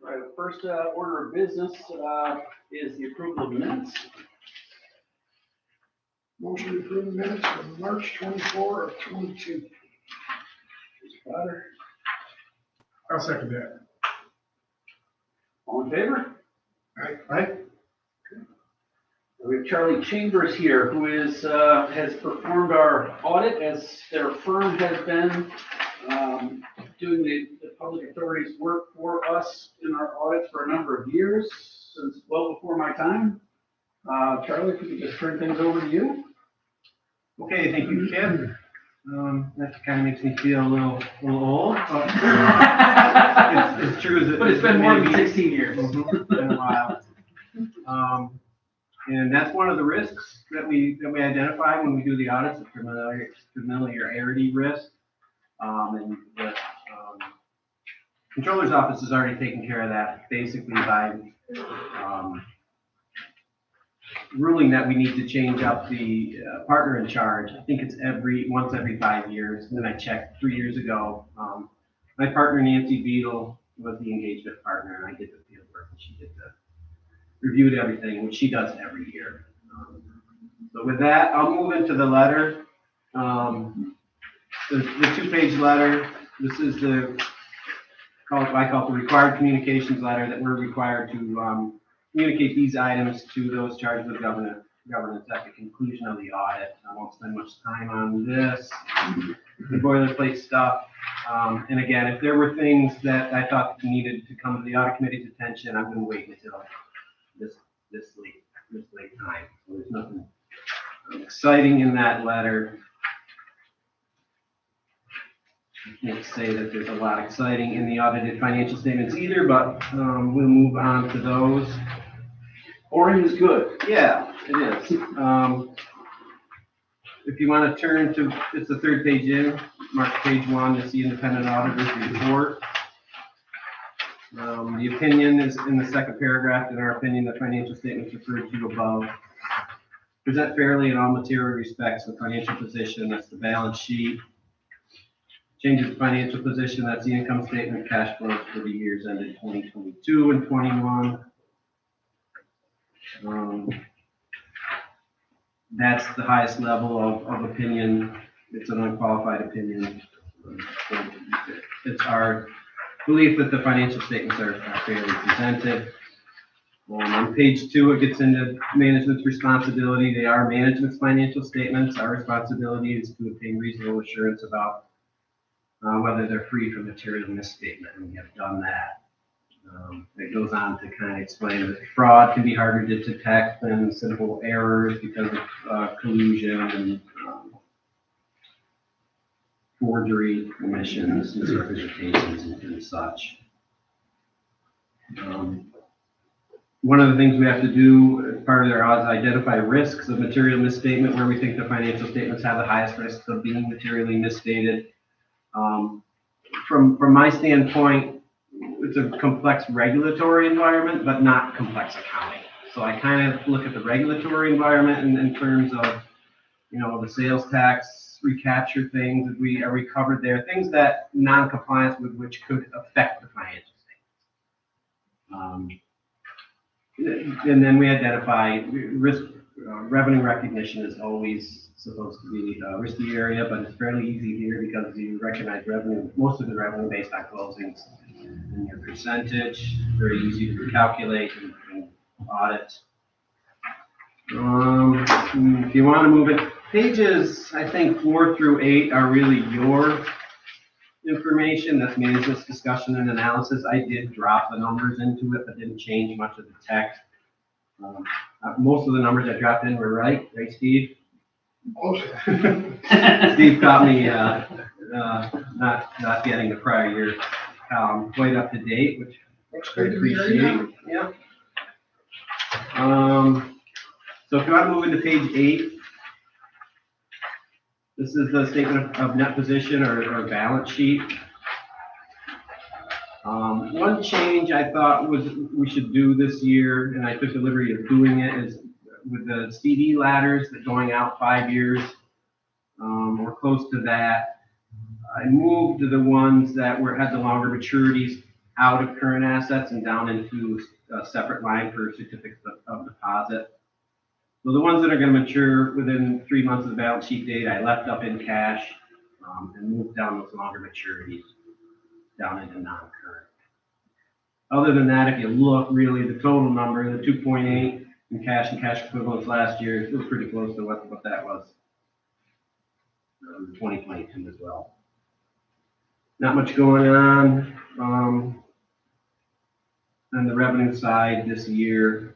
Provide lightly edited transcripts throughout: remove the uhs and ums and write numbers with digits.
All right, first order of business is the approval of minutes. Motion to approve the minutes from March 24 of 22. Potter. I'll second that. All in favor? Aye. We have Charlie Chambers here, who is has performed our audit as their firm has been doing the public authorities work for us in our audits for a number of years, since well before my time. Charlie, if we could just turn things over to you. Okay, thank you, Kim. That kind of makes me feel a little old, but it's true as it. But it's been more than 16 years. Mhm, been a while. And that's one of the risks that we identify when we do the audits, the familiarity risk. And the controller's office has already taken care of that, basically by ruling that we need to change up the partner in charge. I think it's once every 5 years. And then I checked 3 years ago. My partner, Nancy Beadle, was the engagement partner, and I did the field work, and she did reviewed everything, which she does every year. So with that, I'll move into the letter. The 2-page letter. This is I call it the required communications letter that we're required to communicate these items to those charged with governance at the conclusion of the audit. I won't spend much time on this, the boilerplate stuff. And again, if there were things that I thought needed to come to the audit committee's attention, I'm going to wait until this late time. So there's nothing exciting in that letter. I can't say that there's a lot exciting in the audited financial statements either, but we'll move on to those. Boring is good. Yeah, it is. If you want to turn to, it's the third page in, mark page 1, it's the independent auditor's report. The opinion is in the second paragraph. In our opinion, the financial statements referred to above present fairly in all material respects the financial position, that's the balance sheet. Changes the financial position, that's the income statement, cash flows for the years ended 2022 and 21. That's the highest level of opinion. It's an unqualified opinion. It's our belief that the financial statements are fairly presented. On page 2, it gets into management's responsibility. They are management's financial statements. Our responsibility is to obtain reasonable assurance about whether they're free from material misstatement, and we have done that. It goes on to kind of explain that fraud can be harder to detect than simple errors because of collusion and forgery, omissions, misrepresentations, and such. One of the things we have to do as part of their audit is identify risks of material misstatement, where we think the financial statements have the highest risks of being materially misstated. From my standpoint, it's a complex regulatory environment, but not complex accounting. So I kind of look at the regulatory environment in terms of, the sales tax recapture things. Are we covered there? Things that non-compliance with which could affect the financial statements. And then we identify risk. Revenue recognition is always supposed to be a risky area, but it's fairly easy here because you recognize revenue, most of the revenue based on closings and your percentage. Very easy to calculate and audit. If you want to move it, pages I think 4 through 8 are really your information. That's management's discussion and analysis. I did drop the numbers into it, but didn't change much of the text. Most of the numbers I dropped in were right, Steve? Steve got me not getting the prior year quite up to date, which I appreciate. Yeah. So if you want to move into page 8, this is the statement of net position or balance sheet. One change I thought we should do this year, and I took the liberty of doing it, is with the CD ladders that going out 5 years or close to that. I moved to the ones that had the longer maturities out of current assets and down into a separate line for certificates of deposit. So the ones that are going to mature within 3 months of the balance sheet date, I left up in cash and moved down those longer maturities down into non-current. Other than that, if you look, really the total number, the 2.8 in cash and cash equivalents last year, is still pretty close to what that was in 2022 as well. Not much going on the revenue side this year.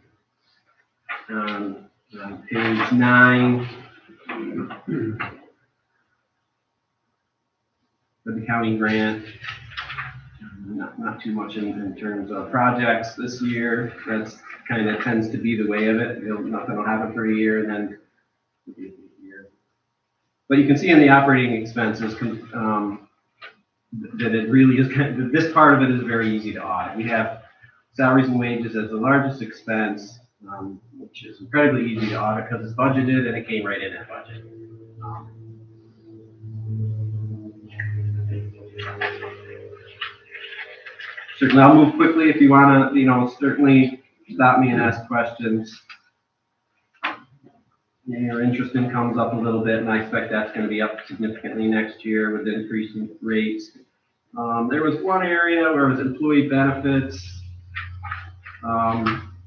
On page 9, for the county grant, not too much in terms of projects this year. That's kind of tends to be the way of it. Nothing will happen for a year and then but you can see in the operating expenses that it really is this part of it is very easy to audit. We have salaries and wages as the largest expense, which is incredibly easy to audit because it's budgeted and it came right in that budget. Certainly, I'll move quickly if you want to, certainly stop me and ask questions. Your interest income's up a little bit, and I expect that's going to be up significantly next year with increasing rates. There was one area where it was employee benefits.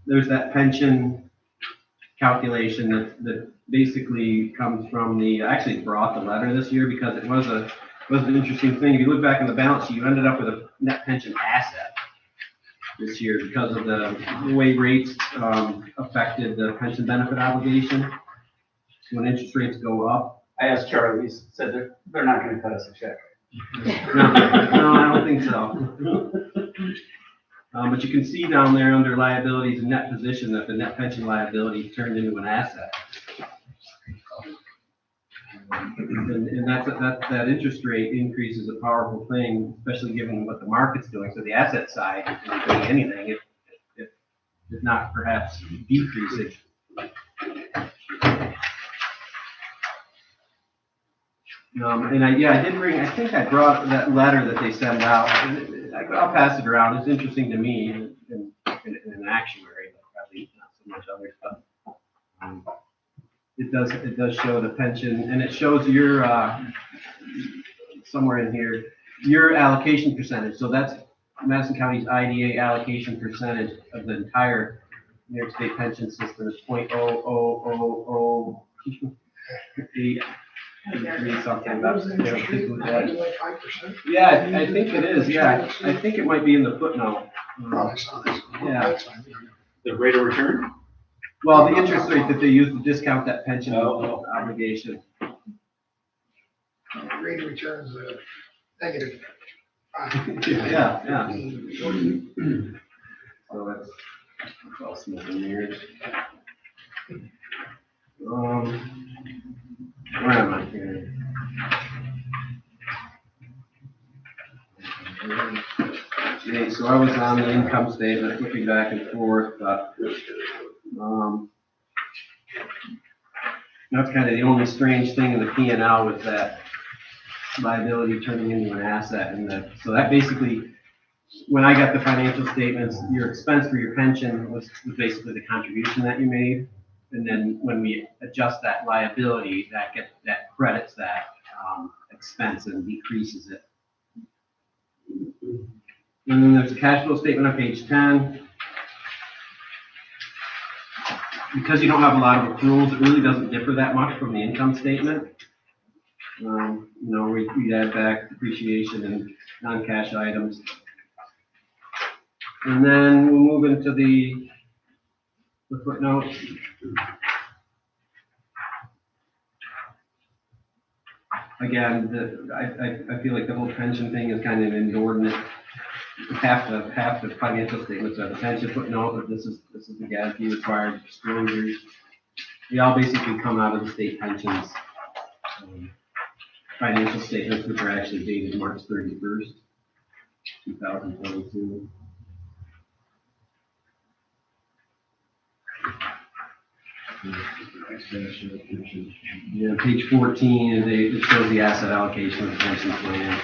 There's that pension calculation that basically comes from I actually brought the letter this year because it was an interesting thing. If you look back in the balance sheet, you ended up with a net pension asset this year because of the way rates affected the pension benefit obligation. So when interest rates go up. I asked Charlie, he said they're not going to cut us a check. No, I don't think so. But you can see down there under liabilities and net position that the net pension liability turned into an asset. And that interest rate increase is a powerful thing, especially given what the market's doing. So the asset side isn't doing anything, if not perhaps decreasing. And I did bring, I think I brought that letter that they send out. I'll pass it around. It's interesting to me in an actuary, but probably not so much other stuff. It does show the pension, and it shows your somewhere in here your allocation percentage. So that's Madison County's IDA allocation percentage of the entire New York State pension system is 0.00008. Something. That like 5%. Yeah, I think it is. Yeah, I think it might be in the footnote. Probably so. Yeah. That's fine. The rate of return? Well, the interest rate that they use to discount that pension obligation. Rate of return is negative. Yeah. So that's all smoke and mirrors. Where am I here? Okay, so I was on the income statement, flipping back and forth, but that's kind of the only strange thing in the P&L was that liability turning into an asset. So that basically, when I got the financial statements, your expense for your pension was basically the contribution that you made. And then when we adjust that liability, that credits that expense and decreases it. And then there's a cash flow statement on page 10. Because you don't have a lot of accruals, it really doesn't differ that much from the income statement. We add back depreciation and non-cash items. And then we'll move into the footnotes. Again, I feel like the whole pension thing is kind of inordinate. Half the financial statements are the pension footnote, but this is the GFC required disclosures. They all basically come out of the state pensions financial statements, which are actually dated March 31st, 2022. Yeah, page 14, it shows the asset allocation of the pension plan.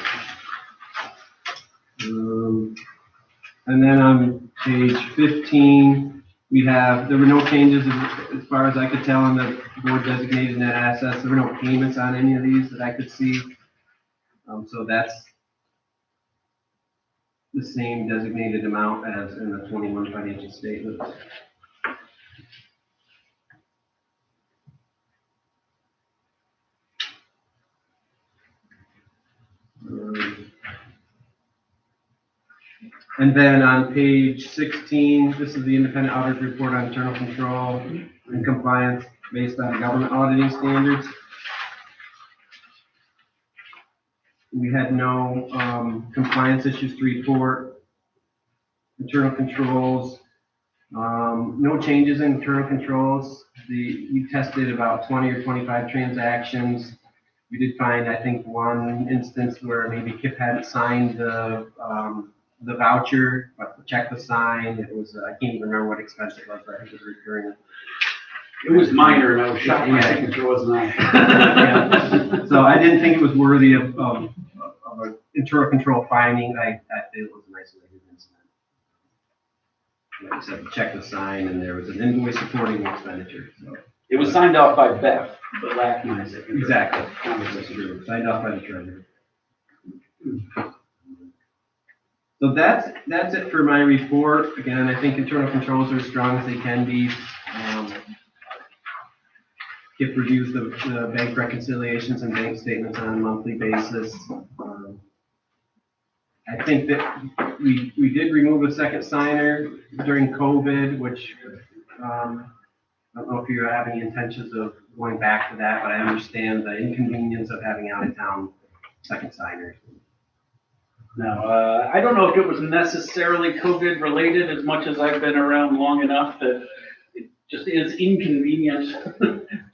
And then on page 15, there were no changes as far as I could tell on the board designated net assets. There were no payments on any of these that I could see. So that's the same designated amount as in the 21 financial statement. And then on page 16, this is the independent audit report on internal control and compliance based on government auditing standards. We had no compliance issues to report. Internal controls, no changes in internal controls. We tested about 20 or 25 transactions. We did find, I think, one instance where maybe Kip hadn't signed the voucher, but the check was signed. It was, I can't even remember what expense it was, but I think it was recurring. It was minor, and I was shocked my Yeah. signature wasn't on it. Yeah. So I didn't think it was worthy of an internal control finding. I think it was an isolated incident. Like I said, the check was signed, and there was an invoice supporting the expenditure. So. It was signed off by Beth, but lacking my signature. Exactly. That's true. Signed off by the treasurer. So that's it for my report. Again, I think internal controls are as strong as they can be. Kip reviews the bank reconciliations and bank statements on a monthly basis. I think that we did remove a second signer during COVID, which I don't know if you have any intentions of going back to that, but I understand the inconvenience of having out of town second signers. Now, I don't know if it was necessarily COVID related as much as I've been around long enough that it just is inconvenient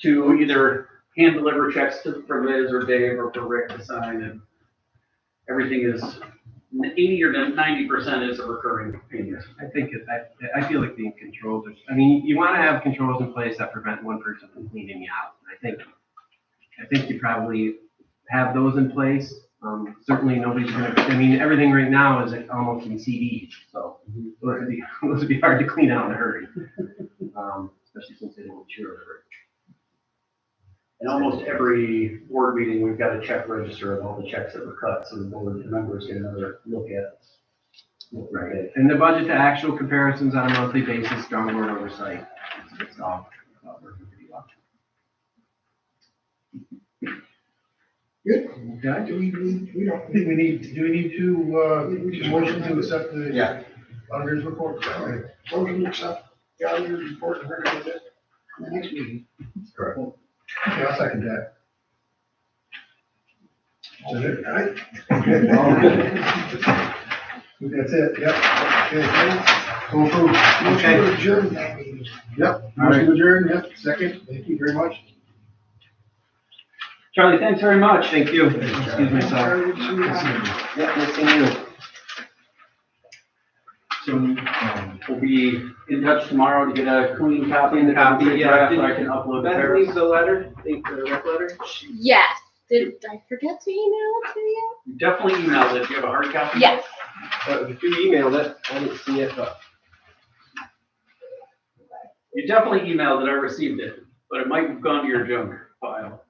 to either hand deliver checks for Liz or Dave or for Rick to sign, and everything is 80 or 90% is a recurring payment. I think I feel like the controls are, I mean, you want to have controls in place that prevent one person from cleaning you out. I think you probably have those in place. Certainly nobody's gonna, I mean, everything right now is almost in CDs, so those would be hard to clean out in a hurry. Especially since they don't mature. And almost every board meeting, we've got a check register of all the checks that were cut, so the board members get another look at. Right. And the budget to actual comparisons on a monthly basis, strong board oversight. It's all working pretty well. Good. Okay. Do we don't, Do we need to, motion to accept the auditor's report? all right, motion to accept the auditor's report and recommend it in the next meeting. Correct. Okay, I'll second that. Is that it? All right. That's it, yep. Okay, so approved. Motion Okay. to adjourn that meeting. Yep, All right. motion adjourned, yep, second, thank you very much. Charlie, thanks very much. Thank you. Excuse myself. Sorry, to see you. Yeah, nice seeing you. So, we'll be in touch tomorrow to get a clean copy of the Copy, yeah. draft so I can upload the Beth paragraphs. leaves the letter, the rec letter? Yes. Did I forget to email it to you? You definitely emailed it. Do you have a hard copy? Yes. If you emailed it, I didn't see it, but. You definitely emailed it. I received it, but it might have gone to your junk file.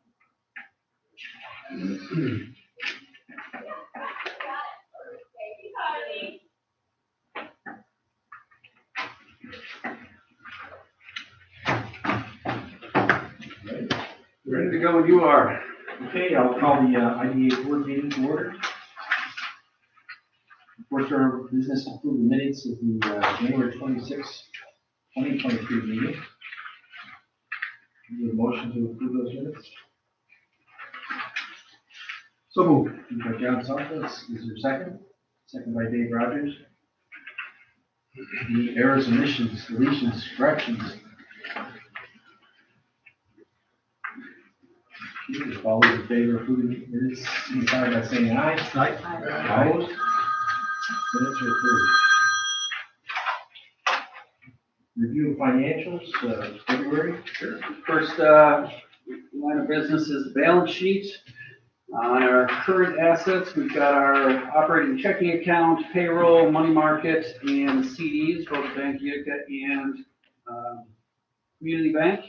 Ready to go when you are. Okay, I'll call the IDA board meeting to order. Report order of business approve the minutes of the January 26, 2023 meeting. Need a motion to approve those minutes? So moved. Moved by John Santos, is there a second? Second by Dave Rogers. The errors, omissions, deletions, corrections. All those in favor of approving minutes, signify by saying aye. Aye. Opposed? Minutes are approved. Review of financials, February. First line of business is the balance sheet. On our current assets, we've got our operating checking account, payroll, money market, and CDs, both Bank Utica and Community Bank,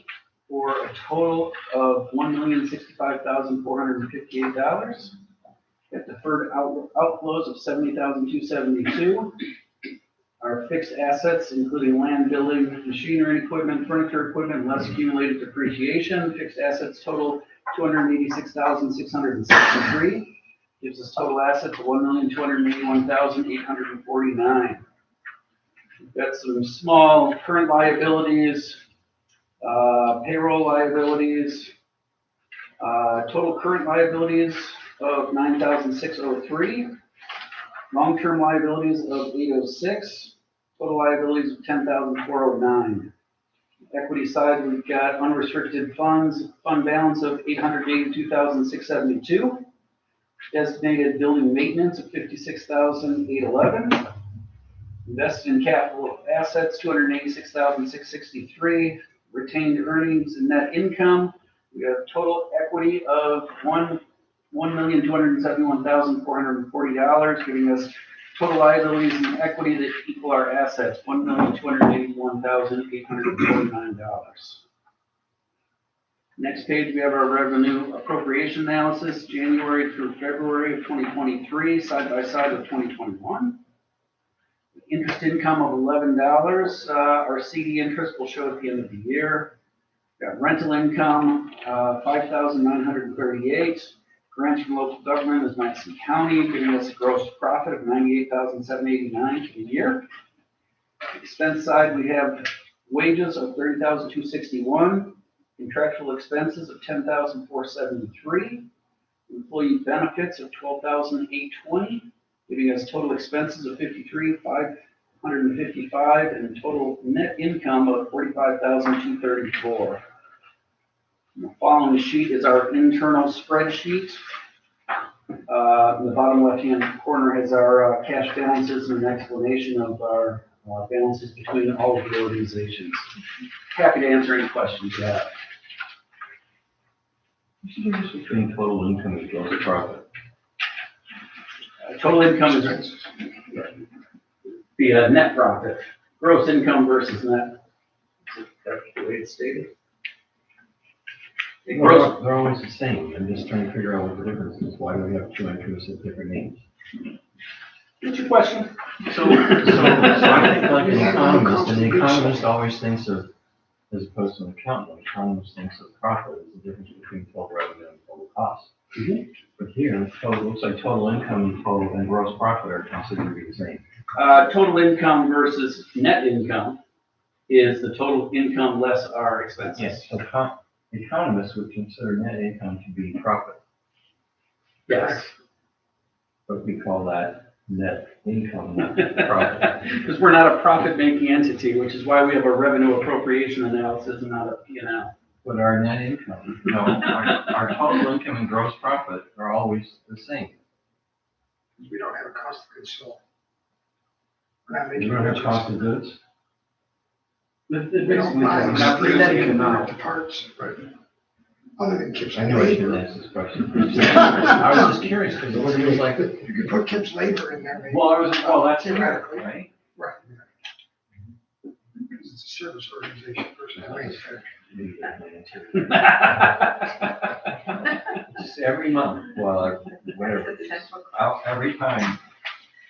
for a total of $1,065,458. Got deferred outflows of $70,272. Our fixed assets, including land, building, machinery, equipment, furniture, equipment, less accumulated depreciation. Fixed assets total $286,663. Gives us total assets of $1,281,849. We've got some small current liabilities, payroll liabilities, total current liabilities of $9,603. Long-term liabilities of $806, total liabilities of $10,409. Equity side, we've got unrestricted funds, fund balance of $882,672. Designated building maintenance of $56,811. Invested in capital assets, $286,663. Retained earnings and net income, we have total equity of $1,271,440, giving us total liabilities and equity that equal our assets, $1,281,849. Next page, we have our revenue appropriation analysis, January through February of 2023, side by side with 2021. Interest income of $11. Our CD interest will show at the end of the year. Got rental income, $5,938. Grants from local government is Madison County, giving us a gross profit of $98,789 for the year. Expense side, we have wages of $30,261, contractual expenses of $10,473, employee benefits of $12,820, giving us total expenses of $53,555, and total net income of $45,234. The following sheet is our internal spreadsheet. In the bottom left-hand corner has our cash balances and an explanation of our balances between all of the organizations. Happy to answer any questions you have. What's the difference between total income and gross profit? Total income is the net profit. Gross income versus net. That's the way it's stated. Well, they're always the same. I'm just trying to figure out what the difference is. Why do we have two entries with different names? What's your question? So I think like an economist, and the economist always thinks of, as opposed to an accountant, an economist thinks of profit as the difference between total revenue and total cost. Mm-hmm. But here, total, looks like total income and gross profit are considered to be the same. Total income versus net income is the total income less our expenses. Yes. So economists would consider net income to be profit, Yes. but we call that net income, not profit. Because we're not a profit-making entity, which is why we have a revenue appropriation analysis and not a P&L. But our net income, no, our total income and gross profit are always the same. We don't have a cost of goods sold. We're not We making. don't have cost of goods. We don't buy We're not presenting the parts, but other than Kip's I know I labor. shouldn't ask this question. I was just curious because it was like, You could put Kip's labor in there, maybe. Well, that's Theoretically. right. Right. Because it's a service organization versus a manufacturer. just every month, well, whatever, every time.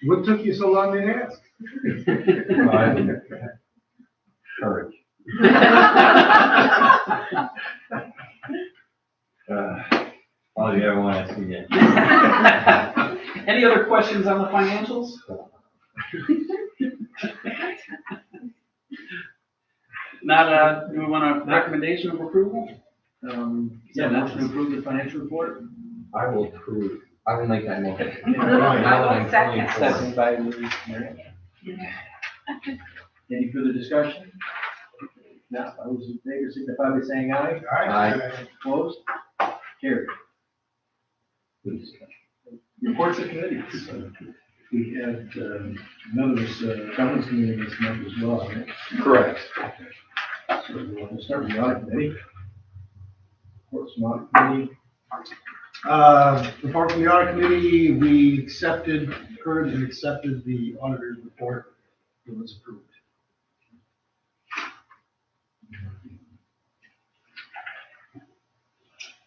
What took you so long to ask? Courage. All you ever want to ask again. Any other questions on the financials? Not, do we want a recommendation of approval? Yeah, motion to approve the financial report? I will approve. I will make that motion. Now that I'm fully informed. Second by Mary. Any further discussion? No, all those in favor signify by saying aye. Aye. Opposed? Carried. Good discussion. Reports of committees. We had, members, governance committee this month as well, right? Correct. So we'll start with the audit committee. Reports from audit committee. Report from the audit committee, we heard and accepted the auditor's report. It was approved.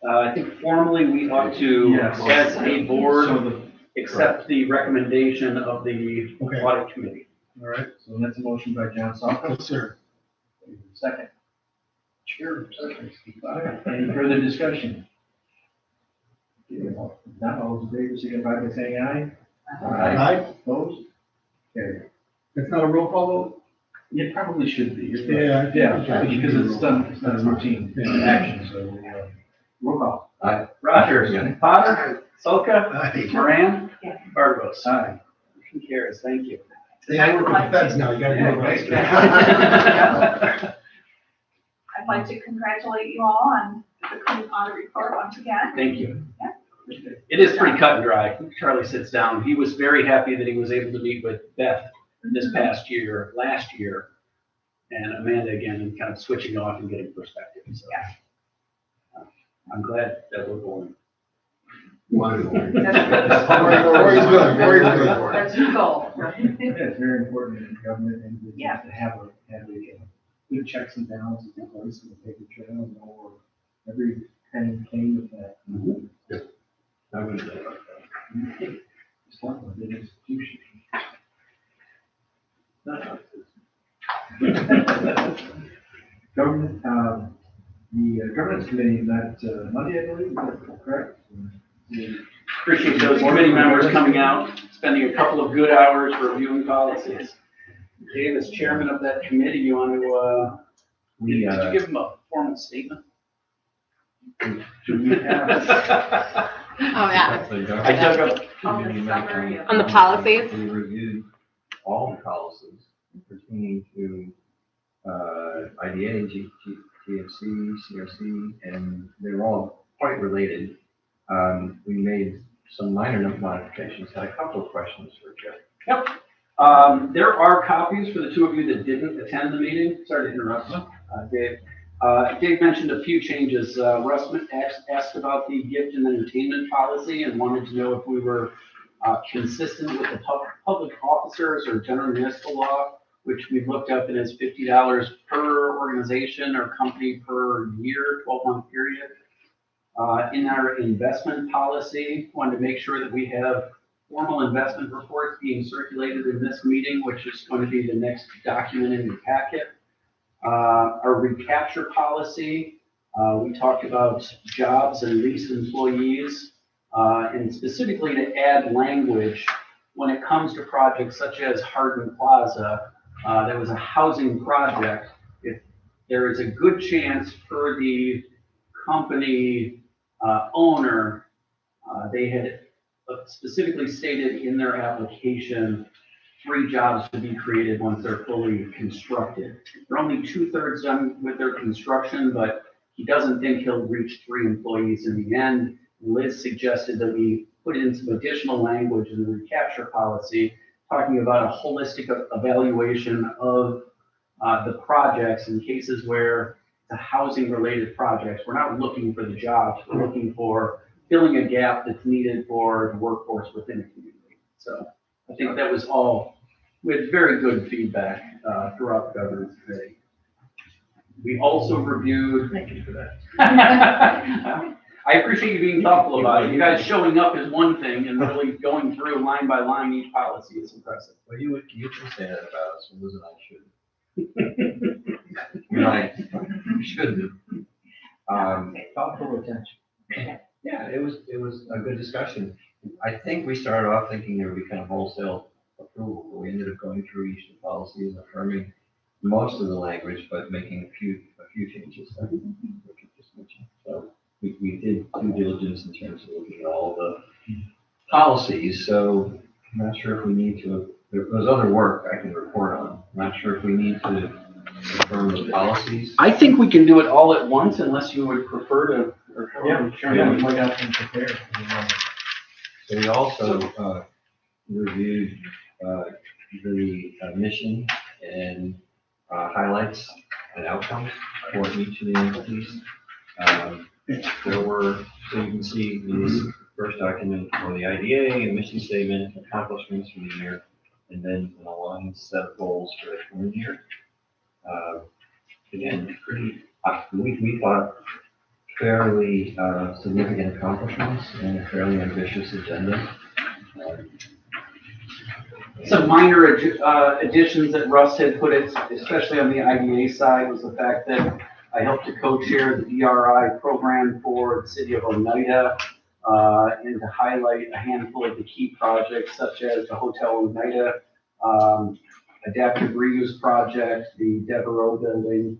I think formally we ought to, Yes. as a board, So accept the recommendation of the Okay. audit committee. All right. so that's a motion by John Salko. Yes, sir. Second. Chair, second. Any further discussion? Not all those in favor, signify by saying aye. Aye. Opposed? Carried. That's not a roll call vote? It probably should be. You're right. Yeah, I think it Yeah, should be. because it's done, it's not a routine action, so, Roll call. Aye. Rogers. Yeah. Potter. Solka. Aye. Moran. Yeah. Bargos. aye. Motion carries. Thank you. Hey, I work with the feds now, you gotta do it right. I'd like to congratulate you all on the clean audit report once again. Thank you. Yeah. It is pretty cut and dry. Charlie sits down. He was very happy that he was able to meet with Beth this last year, and Amanda again, and kind of switching off and getting perspective. So I'm glad that we're going. Wonderful. That's Corey's good, Corey's good. That's the goal. Yeah, it's very important in government and Yeah. to have a good checks and balances in place and a paper trail and know where every penny came with that. I wouldn't know about that. It's not a big institution. Government, the governance committee met Monday, I believe, is that correct? Appreciate those committee members coming out, spending a couple of good hours reviewing policies. Dave, as chairman of that committee, you want to, We, did you give him a formal statement? Do we have, Oh, yeah. I took up, On the summary of- On the policies? We reviewed all the policies pertaining to, IDA, GFC, CRC, and they were all quite related. We made some minor modifications, had a couple of questions for Jeff. there are copies for the two of you that didn't attend the meeting. Sorry to interrupt, Dave. Dave mentioned a few changes. Russ asked about the gift and entertainment policy and wanted to know if we were consistent with the public officers or general municipal law, which we've looked up and is $50 per organization or company per year, 12-month period. In our investment policy, wanted to make sure that we have formal investment reports being circulated in this meeting, which is going to be the next document in your packet. Our recapture policy, we talked about jobs and leased employees, and specifically to add language when it comes to projects such as Hardin Plaza. That was a housing project. If there is a good chance for the company owner, they had specifically stated in their application 3 jobs to be created once they're fully constructed. They're only 2/3 done with their construction, but he doesn't think he'll reach 3 employees in the end. Liz suggested that we put in some additional language in the recapture policy, talking about a holistic evaluation of the projects in cases where the housing related projects. We're not looking for the jobs, we're looking for filling a gap that's needed for the workforce within a community. So I think that was all, we had very good feedback throughout the governance committee. We also reviewed. Thank you for that. I appreciate you being thoughtful about it. You guys showing up is one thing, and really going through line by line each policy is impressive. Well, you can say that about us, Liz and I shouldn't. Right, we shouldn't. Thoughtful attention. Yeah, it was a good discussion. I think we started off thinking there would be kind of wholesale approval, but we ended up going through each of the policies, affirming most of the language, but making a few changes. That we could just mention. So we did due diligence in terms of looking at all the policies. So I'm not sure if we need to. There's other work I can report on. I'm not sure if we need to confirm the policies. I think we can do it all at once unless you would prefer to. we might have them prepared. So we also reviewed the mission and highlights and outcomes for each of the entities. There were, so you can see the first document for the IDA and mission statement, accomplishments for the year, and then an aligned set of goals for the current year. Again, we thought fairly significant accomplishments and a fairly ambitious agenda. Some minor additions that Russ had put it, especially on the IDA side, was the fact that I helped to co-chair the DRI program for the city of Oneida, and to highlight a handful of the key projects such as the Hotel Oneida, adaptive reuse project, the Devereaux building,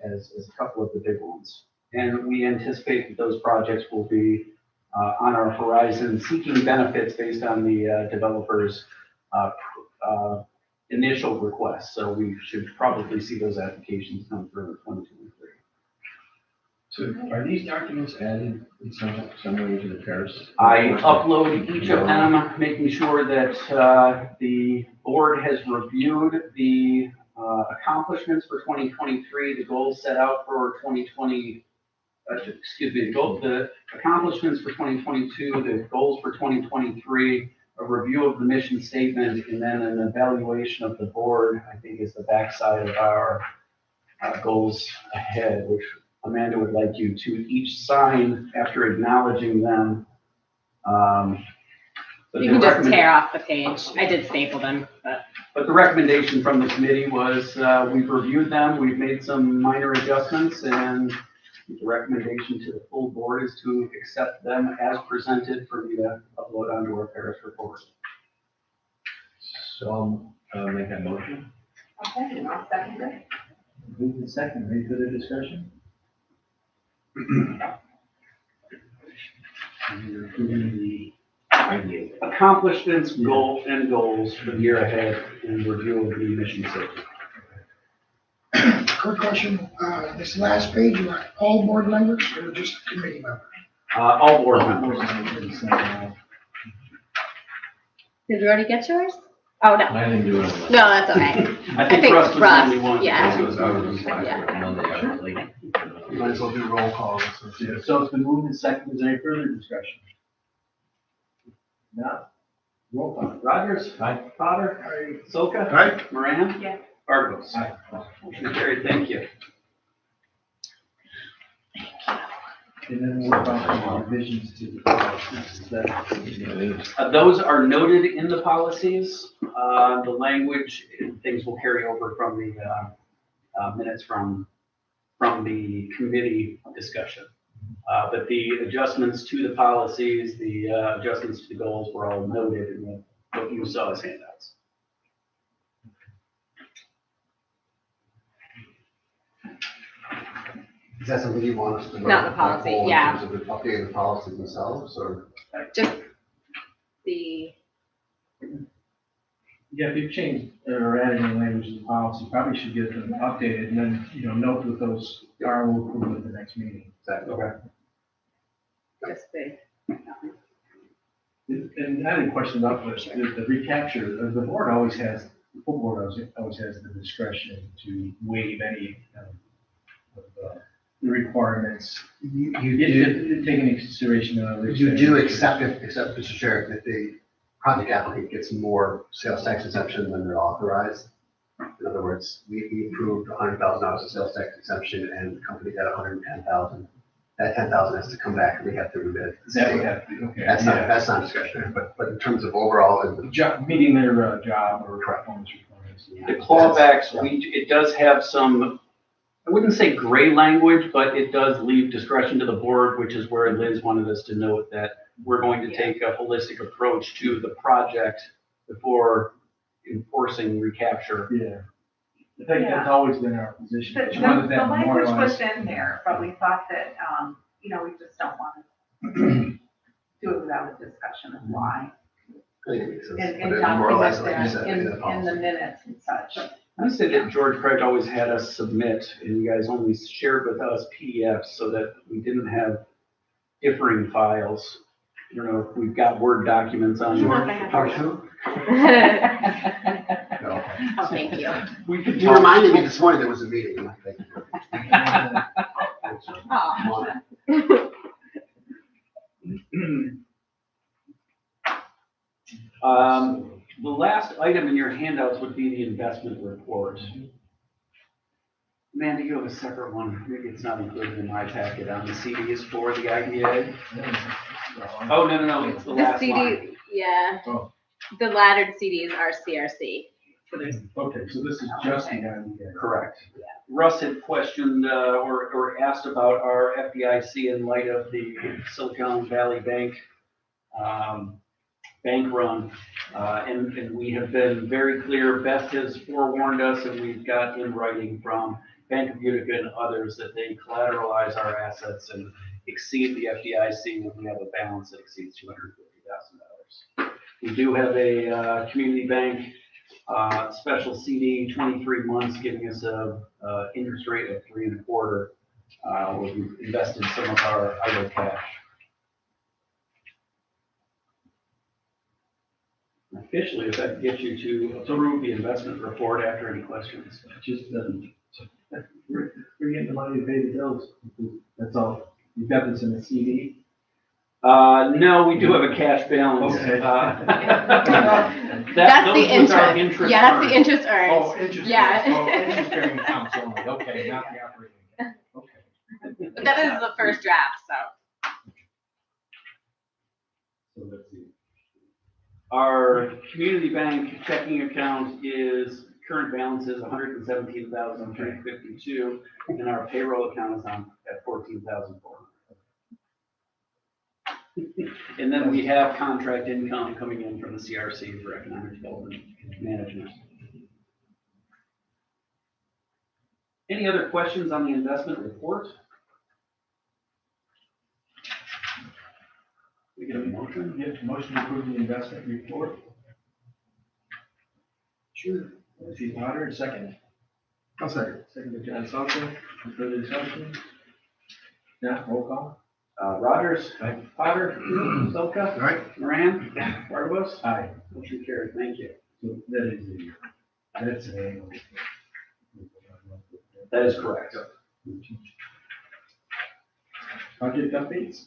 as a couple of the big ones. And we anticipate that those projects will be on our horizon, seeking benefits based on the developers' initial requests. So we should probably see those applications come through in 2023. So are these documents added in some way to the Paris? I upload each of them, making sure that the board has reviewed the accomplishments for 2023, the goals set out for 2020, the accomplishments for 2022, the goals for 2023, a review of the mission statement, and then an evaluation of the board, I think, is the backside of our goals ahead, which Amanda would like you to each sign after acknowledging them. But You can just tear off the page. I did staple them, But the recommendation from the committee was, we've reviewed them, we've made some minor adjustments, and the recommendation to the full board is to accept them as presented for me to upload onto our Paris report. So I'll make that motion. Okay, and I'll second it. Move in second, any further discussion? You're approving the IDA. Accomplishments, goals for the year ahead, and review of the mission statement. Quick question, this last page, you want all board members or just committee members? All board members. did you already get yours? Oh, no. I didn't do it. on No, that's okay. I think Russ was the Russ, only one. yeah. I was Monday, Yeah. I was late. You might as well do roll call. So it's been moved in second, is there any further discussion? No? Roll call. Rogers? Aye. Potter? Soka? Aye. Moran? Yeah. Bartos? Aye. Motion carried, thank you. And then what about the revisions to the policies? Is that- Those are noted in the policies. The language, things will carry over from the minutes from the committee discussion. But the adjustments to the policies, the adjustments to the goals were all noted in what you saw as handouts. Is that something you want us to? Not the policy, in yeah. terms of the updating the policies themselves, or? Just the, Yeah, if you've changed or added any language to the policy, probably should get them updated and then, note what those are, and we'll approve at the next meeting. Exactly. just the. And I had a question about the recapture, the board always has, the full board always has the discretion to waive any of the requirements. You You take into consideration. You do accept, Mr. Chair, that the project applicant gets more sales tax exemption than they're authorized. In other words, we approved $100,000 of sales tax exemption and the company got $110,000. That $10,000 has to come back and we have to remit. That would have to be, okay. That's not discretionary, but in terms of overall, Meeting their job or performance requirements. The clawbacks, it does have some, I wouldn't say gray language, but it does leave discretion to the board, which is where Liz wanted us to note that we're going to take a holistic approach to the project before enforcing recapture. Yeah. I think that's always been our position. The, but you wanted the that language memorialized. was in there, but we thought that, we just don't want to do it without a discussion of why. I think it makes sense. And But it document memorializes, like you that said, in the the policy. minutes and such. I said that George Craig always had us submit, and you guys only shared with us PDFs so that we didn't have differing files. I don't know if we've got Word documents on. Part two? No. Oh, thank you. We could You reminded me this morning there was a meeting. Thank you. Oh. The last item in your handouts would be the investment report. Amanda, you have a separate one. Maybe it's not included in my packet on the CDs for the IDA. Oh, no, it's the The last CD, line. yeah, Oh, the laddered CDs are CRC. So there's, okay, so this is just the idea. Correct. Russ had questioned or asked about our FDIC in light of the Silicon Valley Bank bank run. And we have been very clear. Beth has forewarned us, and we've got in writing from Bank of Utica and others that they collateralize our assets and exceed the FDIC when we have a balance that exceeds $250,000. We do have a community bank special CD, 23 months, giving us a interest rate of 3.25%. Where we've invested some of our idle cash. Officially, if that gets you to approve the investment report after any questions. Just, we're getting the money to pay the bills. That's all. You've got this in a CD? No, we do have a cash balance. Okay. that's those the was our interest. Yeah, that's earned. the interest earned. Oh, interest. Yeah. Oh, interest bearing accounts only. Okay, not the operating account. Okay. But that is the first draft, so. So let's see. Our community bank checking account is, current balance is $117,352, and our payroll account is on at $14,400. And then we have contract income coming in from the CRC for economic development management. Any other questions on the investment report? We get a motion? Yes, motion to approve the investment report. Sure. Chief Potter, second. I'll second. Second to John Salter. Any further discussion? Yeah, roll call. Rogers. Aye. Potter. Zolka. All right. Moran. Bartabas. Aye. Motion carried. Thank you. So that is that's an annual. That is correct. Project updates?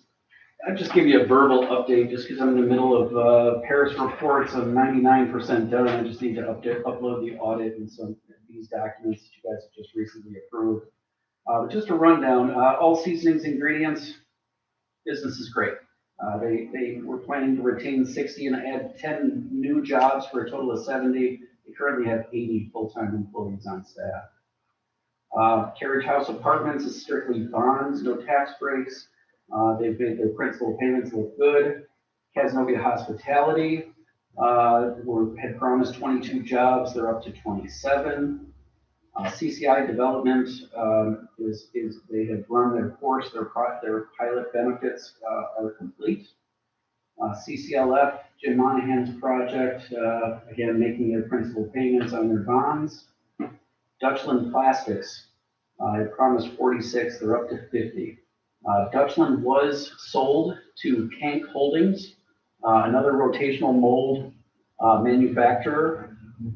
I'll just give you a verbal update just because I'm in the middle of Paris reports. I'm 99% done. I just need to upload the audit and some of these documents that you guys have just recently approved. Just a rundown, all seasonings, ingredients, business is great. They were planning to retain 60 and add 10 new jobs for a total of 70. They currently have 80 full-time employees on staff. Carriage House Apartments is strictly bonds, no tax breaks. They've made their principal payments look good. Casanova Hospitality had promised 22 jobs. They're up to 27. CCI Development they have run their course. Their pilot benefits are complete. CCLF, Jim Monahan's project, again, making their principal payments on their bonds. Dutchland Plastics, I promised 46, they're up to 50. Dutchland was sold to Kank Holdings, another rotational mold manufacturer.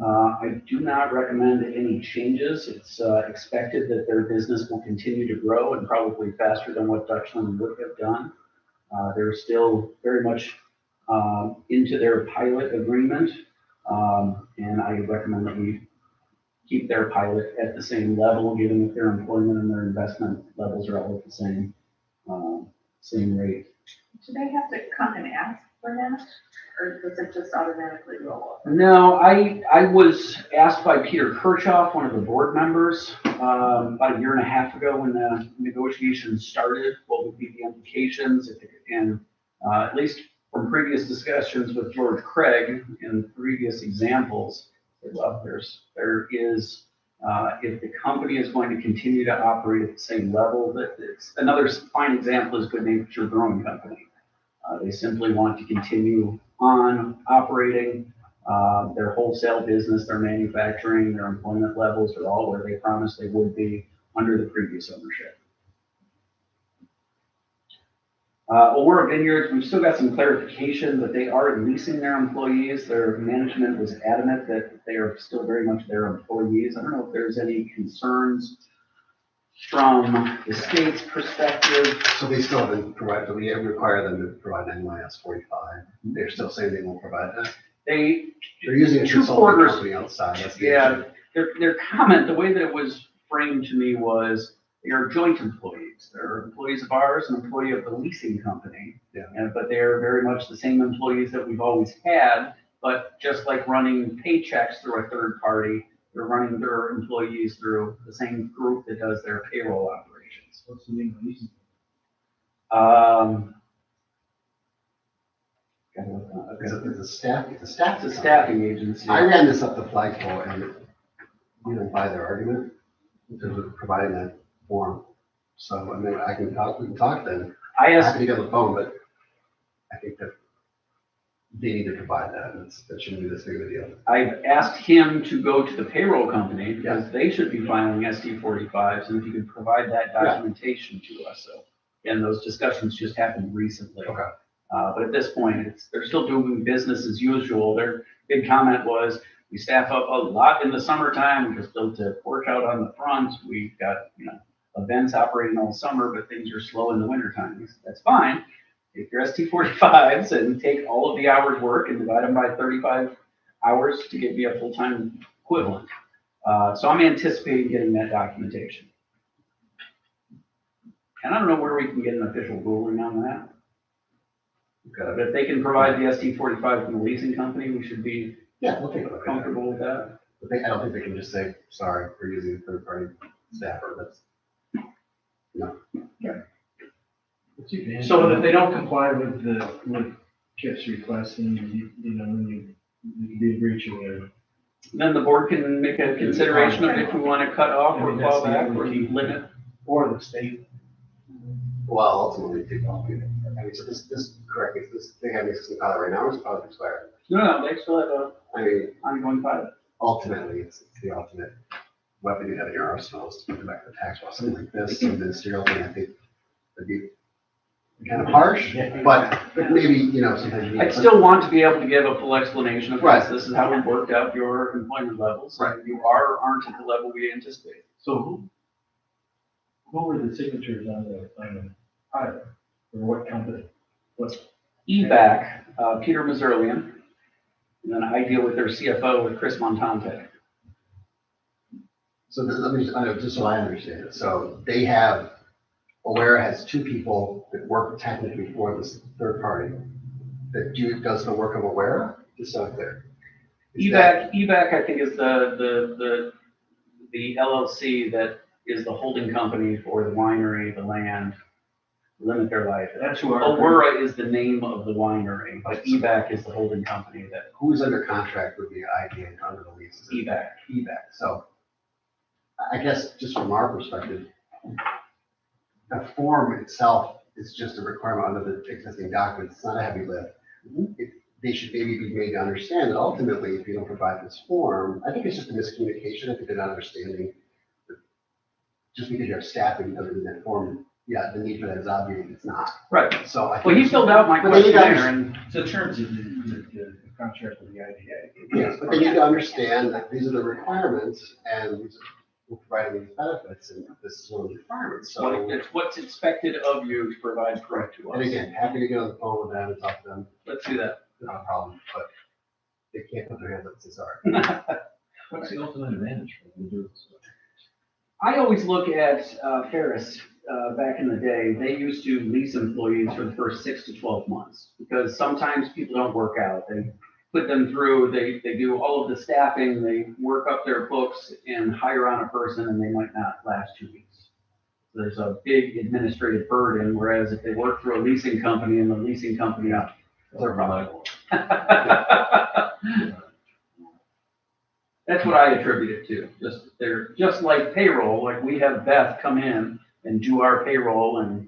I do not recommend any changes. It's expected that their business will continue to grow and probably faster than what Dutchland would have done. They're still very much into their pilot agreement, and I recommend that we keep their pilot at the same level, given that their employment and their investment levels are all at the same rate. Do they have to come and ask for that, or does it just automatically roll over? No, I was asked by Peter Kirchhoff, one of the board members, about a year and a half ago when the negotiations started, what would be the implications, and at least from previous discussions with George Craig and previous examples, there is, if the company is going to continue to operate at the same level, that it's another fine example is Good Natured Brewing Company. They simply want to continue on operating their wholesale business, their manufacturing, their employment levels are all where they promised they would be under the previous ownership. Aurora Vineyards, we've still got some clarification that they are leasing their employees. Their management was adamant that they are still very much their employees. I don't know if there's any concerns From the state's perspective, So they still haven't provided, do we require them to provide an NYS 45? They're still saying they won't provide that? they, They're using a Two consulting quarters. company outside, that's the Yeah. issue. their comment, the way that it was framed to me was, they are joint employees. They're employees of ours, an employee of the leasing company. Yeah. But they're very much the same employees that we've always had, but just like running paychecks through a third party, they're running their employees through the same group that does their payroll operations. What's the name of the leasing? It's a staff, it's a staff. It's a staffing agency. I ran this up the flagpole and we didn't buy their argument in terms of providing that form. So, I mean, we can talk then. I I'm asked, happy to get on the phone, but I think that they need to provide that. That shouldn't be this big of a deal. I've asked him to go to the payroll company because they should be filing SD 45s, and if you could provide that documentation to us. So, and those discussions just happened recently. Okay. But at this point, they're still doing business as usual. Their big comment was, we staff up a lot in the summertime. We just built a porch out on the front. We've got, events operating all summer, but things are slow in the wintertime. He said, that's fine. Take your ST 45s and take all of the hours work and divide them by 35 hours to give me a full-time equivalent. So I'm anticipating getting that documentation. And I don't know where we can get an official ruling on that. But if they can provide the ST 45 from the leasing company, we should be Yeah, we'll take a look at that. comfortable with that. But I don't think they can just say, sorry, we're using a third party staffer. That's, no. So if they don't comply with Kip's request, then then you be breaching their. Then the board can make a consideration of if we want to cut off or claw back or limit. Or the state. Well, ultimately, take off. I mean, so correct me, this thing having existing pilot right now is probably expired. No, they still have a I mean, ongoing pilot. ultimately, it's the ultimate weapon you have in your arsenal is to put it back to the tax law. Something like this, some ministerial thing, I think would be kind of harsh, but maybe, sometimes you need. I'd still want to be able to give a full explanation of Right. this is how we worked out your employment levels. Right. You aren't at the level we anticipated. So who were the signatures on the pilot? Or what company? What? EVAC, Peter Mazurlian, and then I deal with their CFO with Chris Montante. So let me just so I understand it. So they have, Aware has two people that work technically for this third party that does the work of Aware, just so it's clear. Is that- EVAC, I think, is the LLC that is the holding company for the winery, the land, limit their life. That's who our. Aurora is the name of the winery, but EVAC is the holding company that, Who's under contract with the IDA under the lease? EVAC. EVAC. So I guess just from our perspective, the form itself is just a requirement under the existing documents. It's not a heavy lift. They should maybe be made to understand that ultimately, if you don't provide this form, I think it's just a miscommunication. I think they're not understanding that just because you have staffing doesn't mean that form, the need for that is obvious. It's not. Right. So I think. Well, he filled out my But they need to questionnaire and So in terms of the contract with the IDA. Yes, but they need to understand that these are the requirements and we're providing these benefits and this is one of the requirements. So, it's what's expected of you to provide correct to and us. again, happy to get on the phone with them and talk to them. Let's do that. Not a problem, but they can't put their hands up and say sorry. What's the ultimate advantage for them to do this? I always look at Ferris, back in the day, they used to lease employees for the first 6 to 12 months because sometimes people don't work out. They put them through, they do all of the staffing, they work up their books and hire on a person and they might not last 2 weeks. There's a big administrative burden, whereas if they work through a leasing company and the leasing company, they're probably. That's what I attribute it to. They're just like payroll, like we have Beth come in and do our payroll and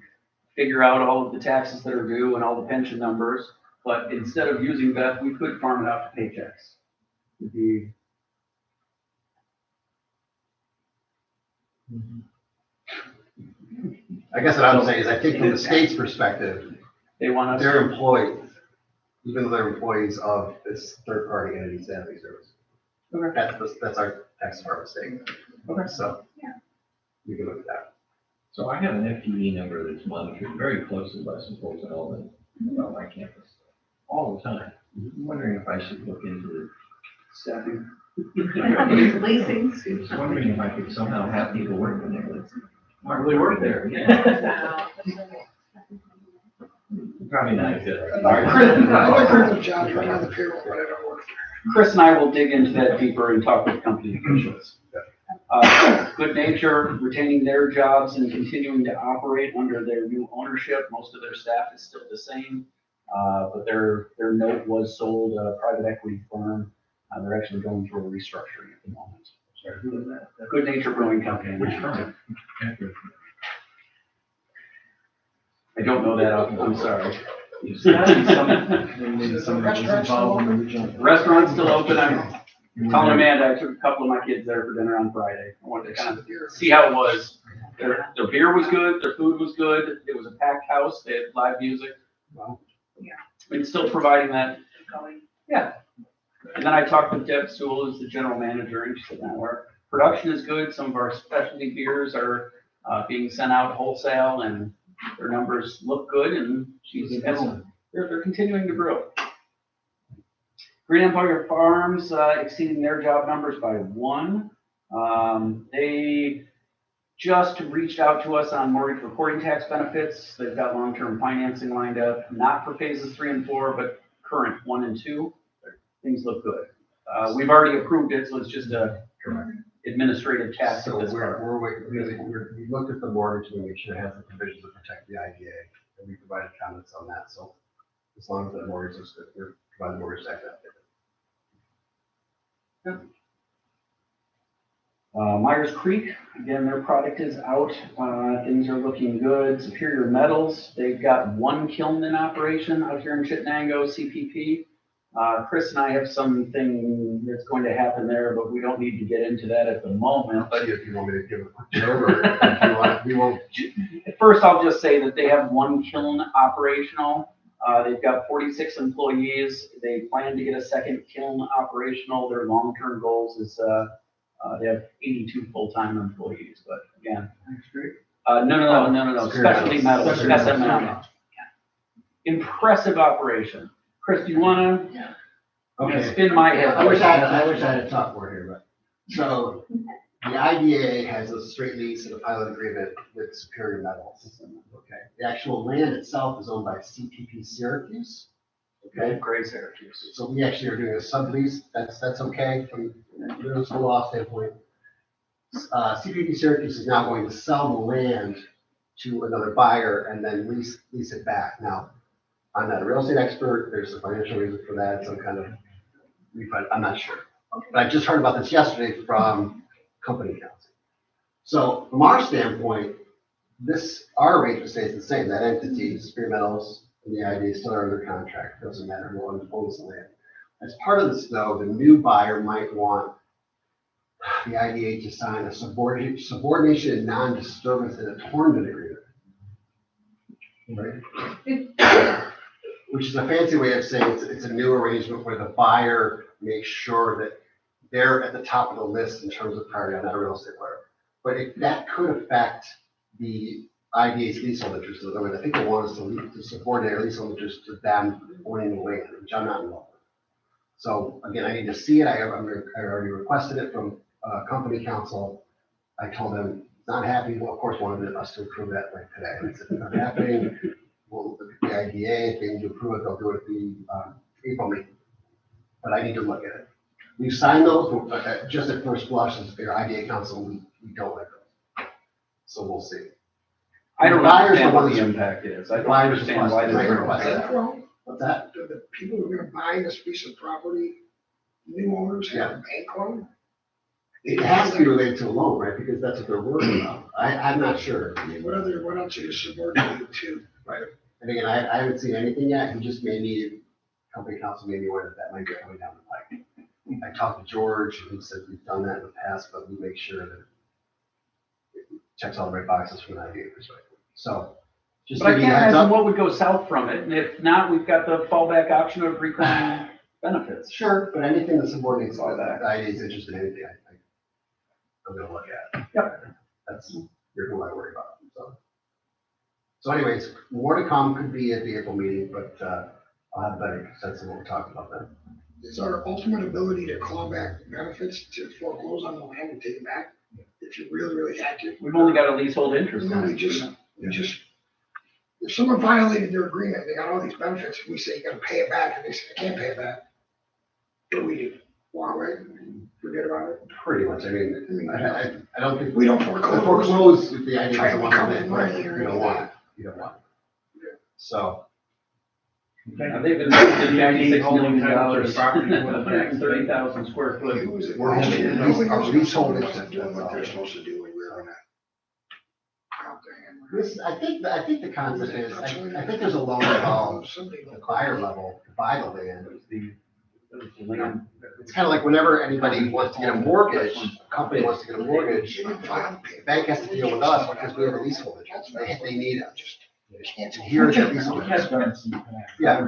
figure out all of the taxes that are due and all the pension numbers. But instead of using Beth, we could farm it out to paychecks. It'd be, I guess what I'm saying is I think from the state's perspective, they want us. they're employees, even though they're employees of this third party entity staffing service. Okay. That's our tax department statement. Okay. So. Yeah. We can look at that. So I have an FTE number that's monitored very closely by some folks at Audit about my campus all the time. I'm wondering if I should look into Staffing. Leasing. Just wondering if I could somehow have people working there that aren't really work there. Yeah. Probably not good. I like Chris' job, you're on the payroll, but I don't work there. Chris and I will dig into that deeper and talk with company officials. Good Nature retaining their jobs and continuing to operate under their new ownership. Most of their staff is still the same, but their note was sold a private equity firm. They're actually going through a restructuring at the moment. Sorry, who was that? Good Nature Brewing Company. Which firm? I don't know that, I'm sorry. There's gotta be maybe somebody was involved in the original. Restaurant's still open. I'm telling Amanda, I took a couple of my kids there for dinner on Friday. I wanted to kind of see how it was. Their beer was good, their food was good, it was a packed house, they had live music. Yeah. And still providing that, yeah. And then I talked with Deb Sewell, who's the general manager, and she said, "Now our production is good, some of our specialty beers are being sent out wholesale, and their numbers look good," and they're continuing to grow. Green Empire Farms exceeding their job numbers by 1. They just reached out to us on mortgage recording tax benefits. They've got long-term financing lined up, not for phases 3 and 4, but current 1 and 2. Things look good. We've already approved it, so it's just a administrative task. So we're waiting, we looked at the mortgage and we make sure it has the provisions to protect the IDA, and we provided comments on that, so as long as that mortgage is good, we're providing mortgage tax update. Myers Creek, again, their product is out. Things are looking good. Superior Metals, they've got 1 kiln in operation out here in Chittenango, CPP. Chris and I have something that's going to happen there, but we don't need to get into that at the moment. But if you want me to give a quick number, if you want, we won't. First, I'll just say that they have 1 kiln operational. They've got 46 employees. They plan to get a second kiln operational. Their long-term goals is they have 82 full-time employees, but again. No. Specialty Metals, SMM. Impressive operation. Chris, do you want to spin my head? I wish I had a top word here, but so the IDA has a straight lease and a pilot agreement with Superior Metals. Okay, the actual land itself is owned by CPP Syracuse. Okay, Great Syracuse. so we actually are doing a sublease. That's okay from the school law standpoint. CPP Syracuse is now going to sell the land to another buyer and then lease it back. Now, I'm not a real estate expert. There's a financial reason for that, some kind of refund. I'm not sure. But I just heard about this yesterday from company counsel. So from our standpoint, our arrangement stays the same. That entity, Superior Metals, and the idea still are under contract. Doesn't matter who owns the land. As part of this, though, the new buyer might want the IDA to sign a subordination and non-disturbance and attornment agreement. Right? Which is a fancy way of saying it's a new arrangement where the buyer makes sure that they're at the top of the list in terms of priority. I'm not a real estate lawyer. But that could affect the IDA's leasehold interest. In other words, I think they want us to subordinate their leasehold interest to them owning the land, which I'm not involved with. So again, I need to see it. I already requested it from company counsel. I told them it's not happening. Well, of course, wanted us to approve that like today. I said it's not happening. We'll look at the IDA. If they need to approve it, they'll do it at the April meeting. But I need to look at it. We've signed those, just at first blush, as their IDA counsel, we don't like those. So we'll see. I don't The buyers understand are what ones the that- impact is. I don't Buyers understand why request- they're request doing that. that. What's that? Do the people who are gonna buy this piece of property, new owners have a bank loan? It has to be related to a loan, right? Because that's what they're working on. I'm not sure. I mean, what else are you subordinated to? Right. And again, I haven't seen anything yet. He just company counsel made me aware that might be coming down the pike. I talked to George, and he said we've done that in the past, but we make sure that it checks all the right boxes from an idea perspective. So just But I giving you can't a heads imagine up. what would go south from it, and if not, we've got the fallback option of reclaiming benefits. Sure, but anything that subordinates All that. the IDA's interest in anything, I'm gonna look at. Yep. That's, you're who I worry about, so. So anyways, more to come, could be at the April meeting, but, I'll have a better sense of what we're talking about then. Is our ultimate ability to claw back benefits to foreclose on the land and take it back? If you really, really had to. We've only got a leasehold interest No, on we it. just, if someone violated their agreement, they got all these benefits, we say you gotta pay it back, and they say they can't pay it back. What do we do? Walk away, forget about it? Pretty much, I mean, I don't think. We don't The foreclose. foreclose, if the idea Try is to one recover of the it, money you or don't anything. want it, you don't want it. So, Now, they've been listed $56 million $56 property with 130,000 square foot. Who is it? We're holding it. Nobody Our knows leasehold what is- doing what they're supposed to do, and we're gonna count the hammer. this, I think the concept is, I think there's a loan involved at the buyer level to buy the land. It's kind of like whenever anybody wants to get a mortgage, a company wants to get a mortgage, the bank has to deal with us because we have a leasehold interest. They need it. Here's that leasehold interest. Yeah.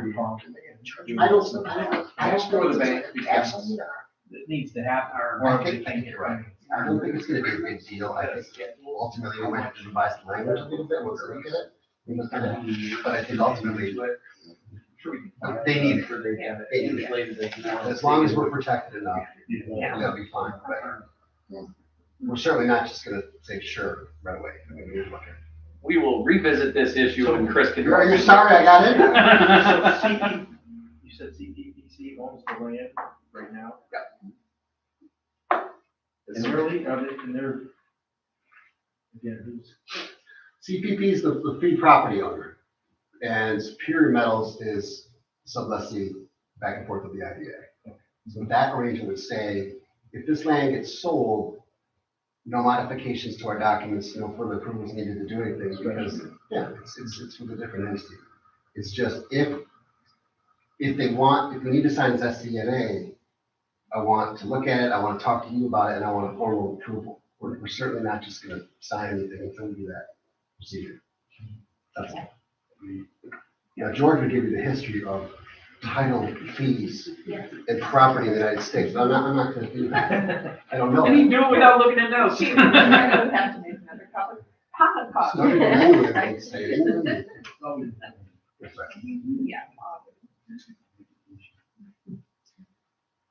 I Ask for the bank because it needs to happen, or. I think you're right. I don't think it's gonna be a big deal. I think ultimately we might have to revise the language a little bit once we look at it. But I think ultimately, they need it. They need it. As long as we're protected enough, they'll be fine. But we're certainly not just gonna say sure right away. I mean, we need to look at it. We will revisit this issue and Chris can. You're sorry I got in. You said CPPC owns the land right now? And they're, again, who's? CPP is the free property owner, and Superior Metals is sublessee back and forth with the IDA. So that arrangement would say, if this land gets sold, no modifications to our documents, no further approvals needed to do anything, because, yeah, it's with a different entity. It's just, if we need to sign this SCNA, I want to look at it, I want to talk to you about it, and I want a formal approval. We're certainly not just gonna sign anything until we do that procedure. That's all. Now, George would give you the history of title fees and property in the United States, but I'm not gonna do that. I don't know. And he can do it without looking at notes. We would have to make another pocket copy. Some people anyway, they say, Yeah.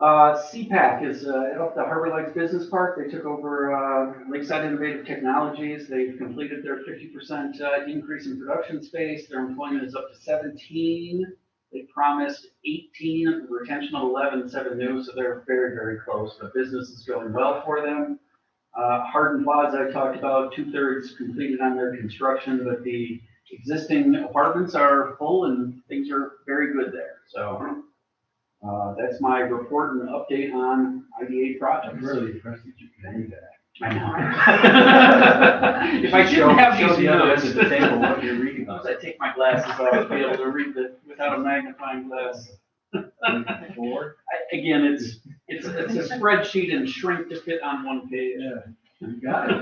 CPAC is up the Harbor Lights Business Park. They took over Lakeside Innovative Technologies. They've completed their 50% increase in production space. Their employment is up to 17. They promised 18, retention of 11, 7 new, so they're very, very close. The business is going well for them. Hardin Plaza, I talked about, 2/3 completed on their construction, but the existing apartments are full and things are very good there. So that's my report and update on IDA projects. I'm really impressed that you can do that. I know. If I didn't have Show these the other notes, end of the table what you're reading once on. I take my glasses off, I'll be able to read it without a magnifying glass. Again, it's a spreadsheet and shrink to fit on one page. Yeah, you got it.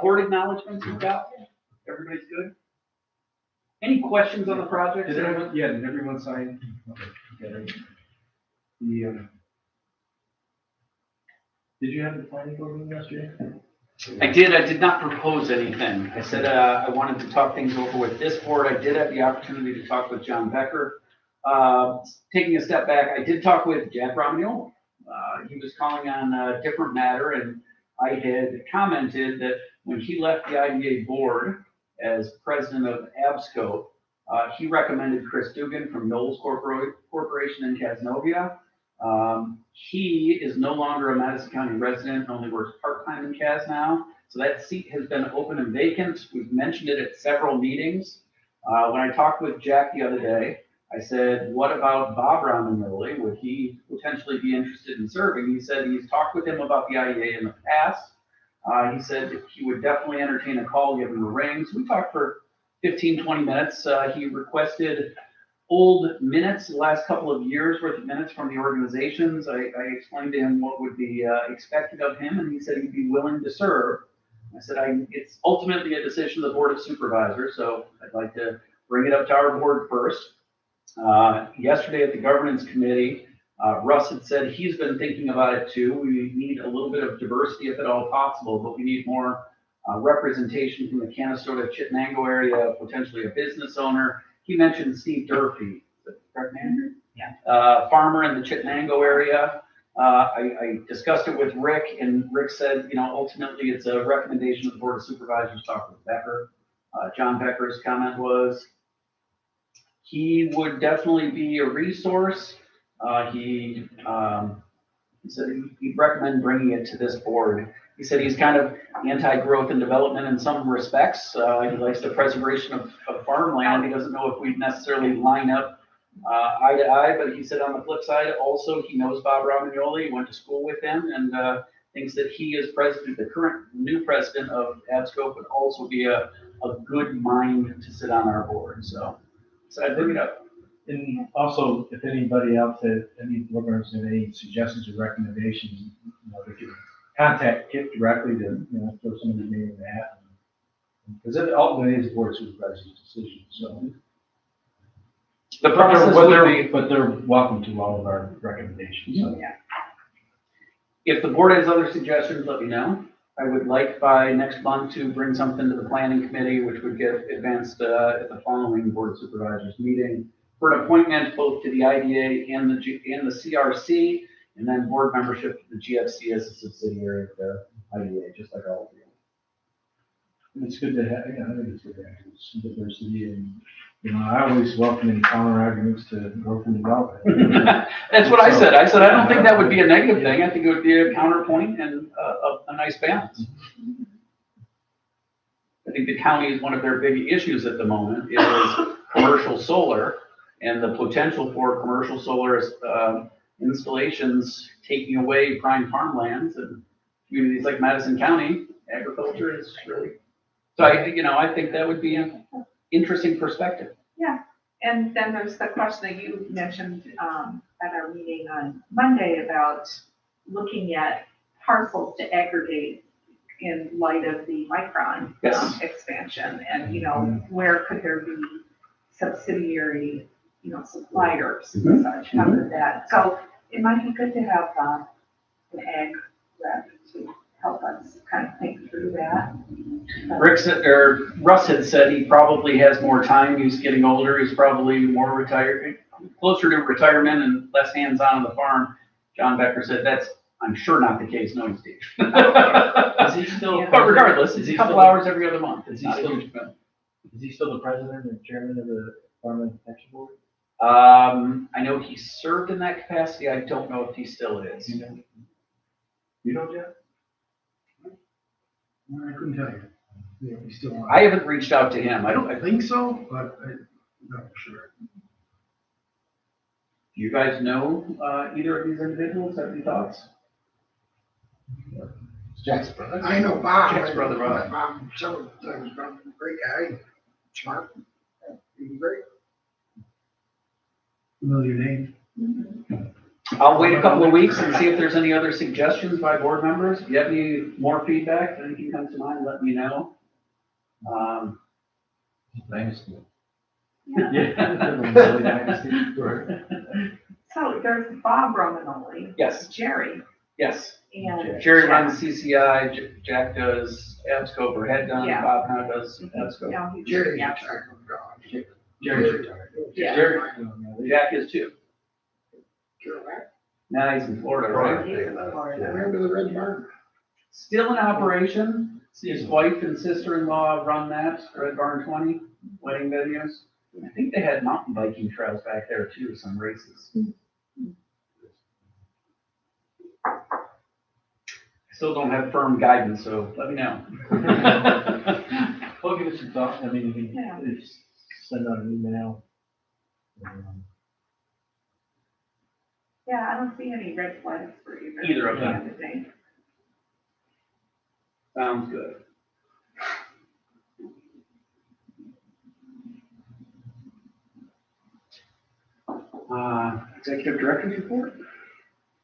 Board acknowledgements you got? Everybody's good? Any questions on the project? Did everyone sign? Okay. Did you have the planning board meeting yesterday? I did not propose anything. I said I wanted to talk things over with this board. I did have the opportunity to talk with John Becker. Taking a step back, I did talk with Jack Romaniolo. He was calling on a different matter, and I had commented that when he left the IDA board as president of Absco, he recommended Chris Dugan from Knowles Corporation in Casnovia. He is no longer a Madison County resident, only works part-time in Cas now. So that seat has been open and vacant. We've mentioned it at several meetings. When I talked with Jack the other day, I said, what about Bob Romanoli? Would he potentially be interested in serving? He said he's talked with him about the IEA in the past. He said he would definitely entertain a call, give him a ring. So we talked for 15, 20 minutes. He requested old minutes, the last couple of years worth of minutes from the organizations. I explained to him what would be expected of him, and he said he'd be willing to serve. I said, it's ultimately a decision of the Board of Supervisors, so I'd like to bring it up to our board first. Yesterday at the governance committee, Russ had said he's been thinking about it too. We need a little bit of diversity if at all possible, but we need more representation from the Canastota Chittenango area, potentially a business owner. He mentioned Steve Durfee, is that the correct name? Yeah. Farmer in the Chittenango area. I discussed it with Rick, and Rick said, ultimately it's a recommendation of the Board of Supervisors, talk with Becker. John Becker's comment was, he would definitely be a resource. He said he'd recommend bringing it to this board. He said he's kind of anti-growth and development in some respects. He likes the preservation of farmland. He doesn't know if we'd necessarily line up eye to eye, but he said on the flip side, also, he knows Bob Romagnoli, he went to school with him, and thinks that he is president, the current new president of ABSCO, would also be a good mind to sit on our board. So I bring it up. And also, if anybody else has, any board members have any suggestions or recommendations, they can contact Kip directly to, throw somebody's name in the hat. Because it ultimately is the board of supervisors' decision, so. The process would be, But they're welcome to all of our recommendations, so. Yeah. if the board has other suggestions, let me know. I would like by next month to bring something to the planning committee, which would get advanced at the following board of supervisors meeting for an appointment both to the IDA and the CRC, and then board membership to the GFC as a subsidiary of the IDA, just like all of you. And it's good to have, I think it's good to have some diversity, and, I always welcome any counter arguments to growth and development. That's what I said. I said, I don't think that would be a negative thing. I think it would be a counterpoint and a nice balance. I think the county is one of their big issues at the moment is commercial solar and the potential for commercial solar installations taking away prime farmlands, and communities like Madison County, agriculture is really, so I think that would be an interesting perspective. Yeah, and then there's the question that you mentioned at our meeting on Monday about looking at parcels to aggregate in light of the Micron Yes. expansion, and where could there be subsidiary suppliers and such, how could that, so it might be good to have an ag rep to help us kind of think through that. Russ had said he probably has more time. He's getting older. He's probably more retired, closer to retirement and less hands-on on the farm. John Becker said that's, I'm sure, not the case, knowing Steve. Is he still? Yeah. But regardless, it's Is a he couple still- hours every other month. It's Is he not a still- huge amount. Is he still the president and chairman of the Farmland Protection Board? I know he served in that capacity. I don't know if he still is. You know, Jeff? I couldn't tell you. Yeah, he's still on. I haven't reached out to him. I don't think so, but I'm not for sure. Do you guys know either of these individuals? Have any thoughts? Jack's brother. I know Bob. Jack's brother, Bob. Bob, several times, Bob, great guy, smart, he's great. Familiar name. I'll wait a couple of weeks and see if there's any other suggestions by board members. If you have any more feedback, anything comes to mind, let me know. Dynasty. So there's Bob Romanoli, Yes, Jerry, yes. and. Jerry Jack. runs CCI, Jack does ABSCO, or had done, Yeah. Bob kind of does ABSCO. Now he's Jerry's yeah. retired, oh God. Jerry's retired. Yeah. Jerry, Jack is too. Carol, right? Now he's in Florida, right? He's in Florida. Remember the Red Barn? Still in operation. His wife and sister-in-law run that, Red Barn 20 wedding venues. I think they had mountain biking trails back there too, some races. I still don't have firm guidance, so let me know. Well, give us some thoughts. I mean, you Yeah. can just send out an email. Yeah, I don't see any red flags for Either of them. candidate. Sounds good. Executive Director's report?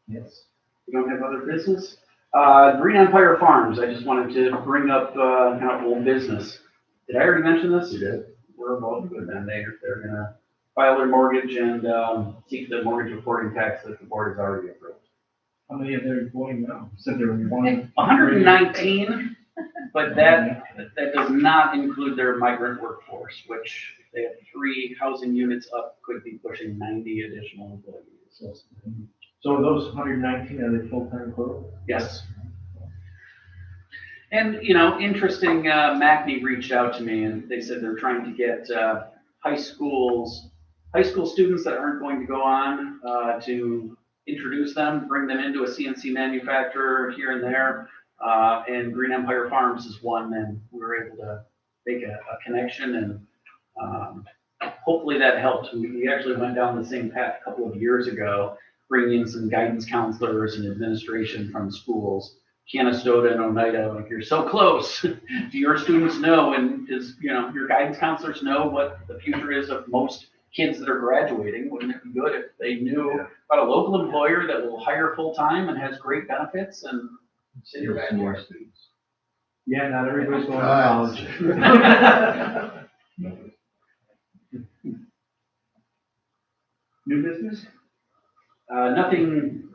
Yes. We don't have other business. Green Empire Farms, I just wanted to bring up kind of old business. Did I already mention this? You did? We're both good then. They're gonna file their mortgage and seek the mortgage reporting tax that the board has already approved. How many of them are going now? Said there were one. 119, But that does not include their migrant workforce, which they have 3 housing units up, could be pushing 90 additional employees. So are those 119, are they full-time equivalent? Yes. And, interesting, MACNY reached out to me and they said they're trying to get high school students that aren't going to go on to introduce them, bring them into a CNC manufacturer here and there. And Green Empire Farms is one, and we were able to make a connection, and hopefully that helped. We actually went down the same path a couple of years ago, bringing in some guidance counselors and administration from schools, Canastota and Oneida. Like, you're so close. Do your students know, and does your guidance counselors know what the future is of most kids that are graduating? Wouldn't it be good if they knew about a local employer that will hire full-time and has great benefits and city of More students. Yeah, not everybody's going to college. New business? Nothing,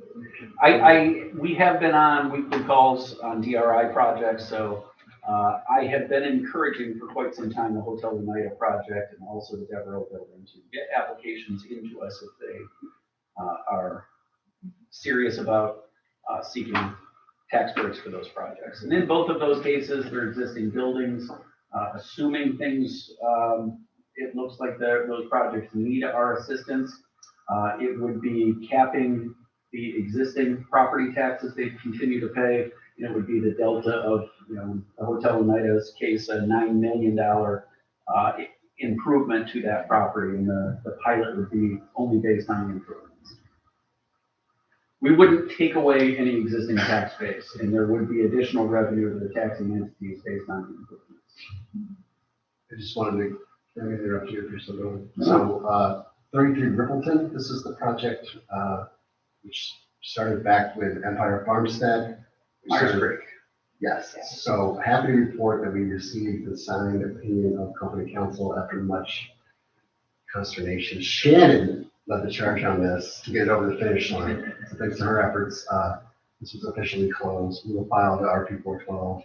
we have been on weekly calls on DRI projects, so I have been encouraging for quite some time the Hotel Oneida project and also the Devereaux building to get applications into us if they are serious about seeking tax breaks for those projects. And in both of those cases, they're existing buildings, assuming things, it looks like those projects need our assistance. It would be capping the existing property taxes they continue to pay. It would be the delta of, the Hotel Oneida's case, a $9 million improvement to that property, and the pilot would be only based on the improvements. We wouldn't take away any existing tax base, and there would be additional revenue to the taxing entities based on the improvements. I just wanted to, let me interrupt you if you're still going. So, 33 Rippleton, this is the project, which started back with Empire Farmstead. Myers Creek. Yes, so happy to report that we received the signed opinion of company council after much consternation. Shannon led the charge on this to get it over the finish line. So thanks to her efforts, this was officially closed. We will file the RP 412.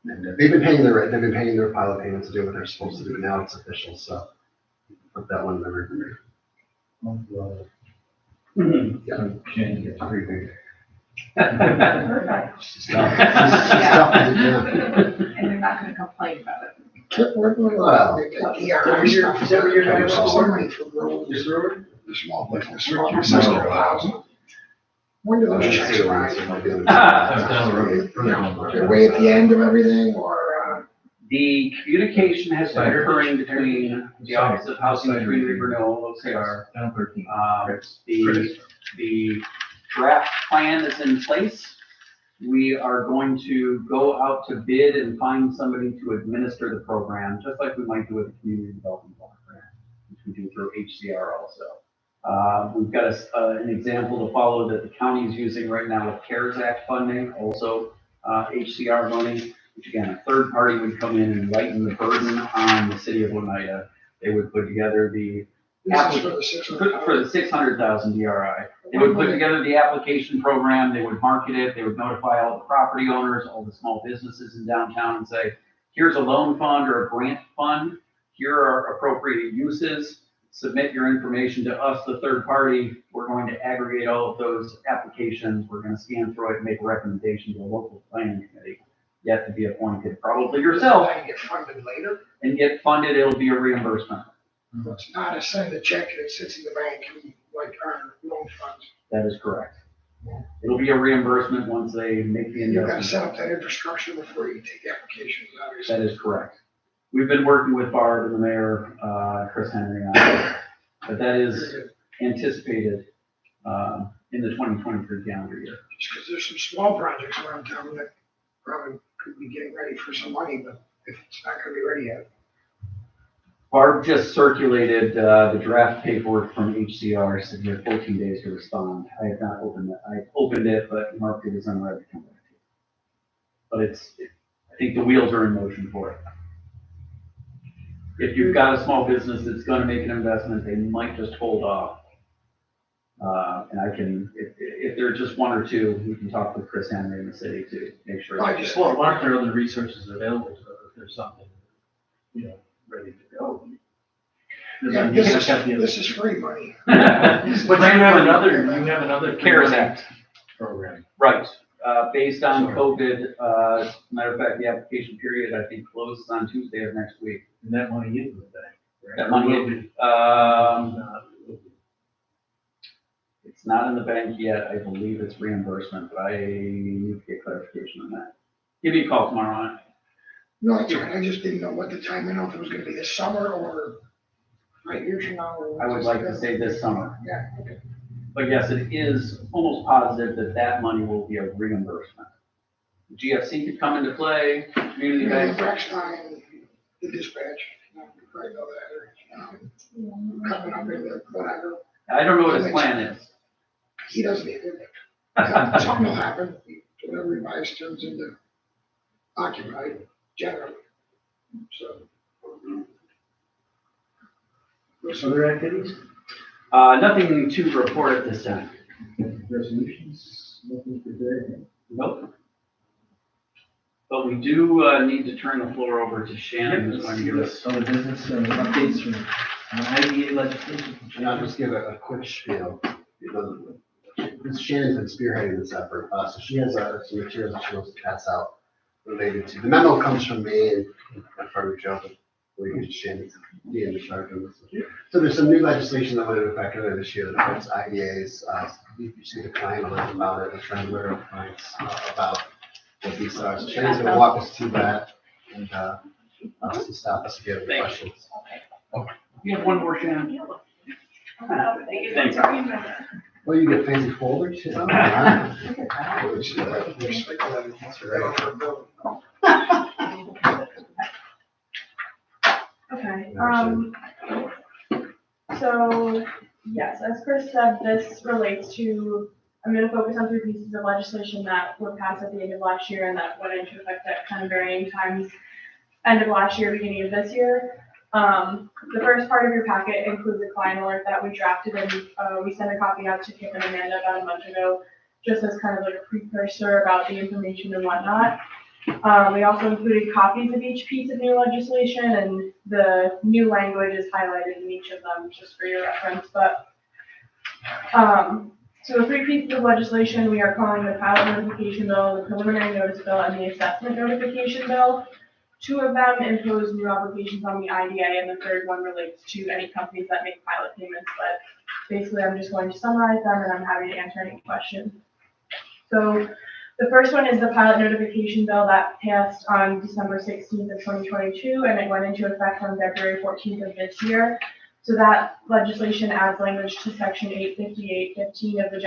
And they've been paying their pilot payments to do what they're supposed to do. Now it's official, so put that one in the rearview mirror. Yeah, Shane gets pretty big. Perfect. she's tough. She's tough as it is. And they're not gonna complain about it. We're going Well, to some money for roads, the small business, when do those checks arrive? Down the road. They're way at the end of everything, or, The communication has been occurring between the Office of Housing and Community Renewal, OCR. Down 13. The draft plan is in place. We are going to go out to bid and find somebody to administer the program, just like we might do with the Community Development Block Grant, which we do through HCR also. We've got an example to follow that the county is using right now with CARES Act funding, also HCR money, which again, a third party would come in and lighten the burden on the city of Oneida. They would put together the this is for the 600. for the 600,000 DRI. They would put together the application program, they would market it, they would notify all the property owners, all the small businesses in downtown and say, here's a loan fund or a grant fund, here are appropriate uses, submit your information to us, the third party, we're going to aggregate all of those applications, we're going to scan through it and make a recommendation to the local planning committee, yet to be appointed, probably yourself, And get funded later. and get funded, it'll be a reimbursement. It's not a send a check and it sits in the bank like our loan funds. That is correct. It'll be a reimbursement once they make the You've got to investment. set up that infrastructure before you take applications, obviously. That is correct. We've been working with Barb and the mayor, Chris Henry, on it, but that is anticipated in the 2023 calendar year. Just because there's some small projects around town that probably could be getting ready for some money, but if it's not going to be ready yet. Barb just circulated the draft paperwork from HCR, said you have 14 days to respond. I have not opened it. I opened it, but marked it as unread to come back to you. But I think the wheels are in motion for it. If you've got a small business that's going to make an investment, they might just hold off And I can, if there are just one or two, we can talk with Chris Henry in the city to make sure. I that- just- Well, aren't there other resources available, so if there's something, ready to go? Yeah, this is free money. But you have another CARES Act. program. Right, based on Sure. COVID, matter of fact, the application period, I think, closes on Tuesday of next week. And that money is in the bank, right? That money, Will be. it's not in the bank yet, I believe it's reimbursement, but I need to get clarification on that. Give me a call tomorrow on it. No, that's right, I just didn't know what the time, I know if it was gonna be this summer or 5 years from now. Or I would like to say this summer. Yeah, okay. But yes, it is almost positive that that money will be a reimbursement. GFC could come into play, community The banks. Brex time, the dispatch, you probably know that, or, coming up into whatever, I don't know what his plan is. he doesn't either. Something will happen, whatever he buys turns into occupied generally, so. Other activities, Nothing to report at this time. resolutions, nothing for today. Nope. But we do need to turn the floor over to Shannon, who's going to give us. Other business, updates from IDA legislation. And I'll just give a quick spiel. Ms. Shannon's been spearheading this effort, so she has some materials that she wants to pass out related to, the memo comes from me and from Joe, but we use Shannon to be in charge of this. So there's some new legislation that went into effect earlier this year that affects IDAs. You see the client a little about it, we're trying to learn clients about what these are. So Shannon's gonna walk us through that and obviously stop us if you have any questions. You have one more, Shannon? Thanks. Well, you get fancy folders, you know? Okay, so, yes, as Chris said, this relates to, I'm gonna focus on 3 pieces of legislation that were passed at the end of last year and that went into effect at kind of varying times, end of last year, beginning of this year. The first part of your packet includes a client alert that we drafted and, we sent a copy out to Kip and Amanda about a month ago, just as kind of like a precursor about the information and whatnot. We also included copies of each piece of new legislation, and the new language is highlighted in each of them, just for your reference, but, so the 3 pieces of legislation we are calling the pilot notification bill, the preliminary notice bill, and the assessment notification bill. 2 of them impose new obligations on the IDA, and the 3rd one relates to any companies that make pilot payments, but basically I'm just going to summarize them, and I'm happy to answer any questions. So, the first one is the pilot notification bill that passed on December 16th of 2022, and it went into effect on February 14th of this year. So that legislation adds language to section 858.15 of the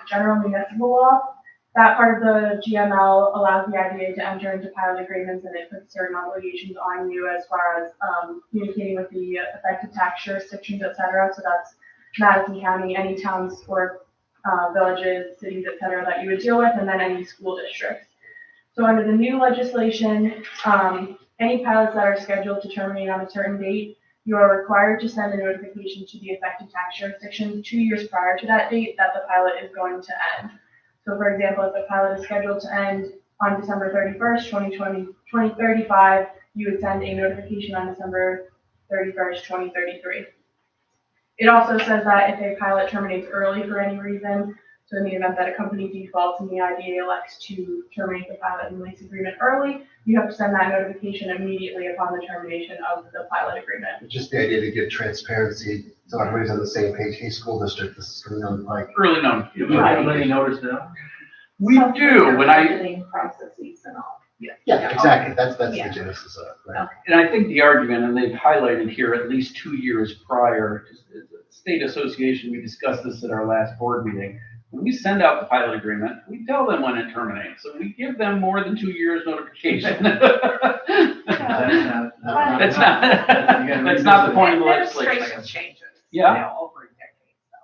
general municipal law. That part of the GML allows the IDA to enter into pilot agreements, and it puts certain obligations on you as far as communicating with the affected tax jurisdictions, et cetera. So that's Madison County, any towns or villages, cities, et cetera, that you would deal with, and then any school districts. So under the new legislation, any pilots that are scheduled to terminate on a certain date, you are required to send a notification to the affected tax jurisdiction 2 years prior to that date that the pilot is going to end. So for example, if the pilot is scheduled to end on December 31st, 2035, you would send a notification on December 31st, 2033. It also says that if a pilot terminates early for any reason, so in the event that a company defaults and the IDA elects to terminate the pilot and lease agreement early, you have to send that notification immediately upon the termination of the pilot agreement. Just the idea to give transparency, so everybody's on the same page. Hey, school district, this is coming on like. Early notice. Do we have any notice now? We do, when I, Budgeting processes and all. Yeah, exactly. That's the Yeah. genesis of it, right? and I think the argument, and they've highlighted here at least 2 years prior, state association, we discussed this at our last board meeting. When we send out the pilot agreement, we tell them when it terminates, so we give them more than 2 years notification. That's not the point of the legislation. Administration changes. Yeah. Over a decade, so.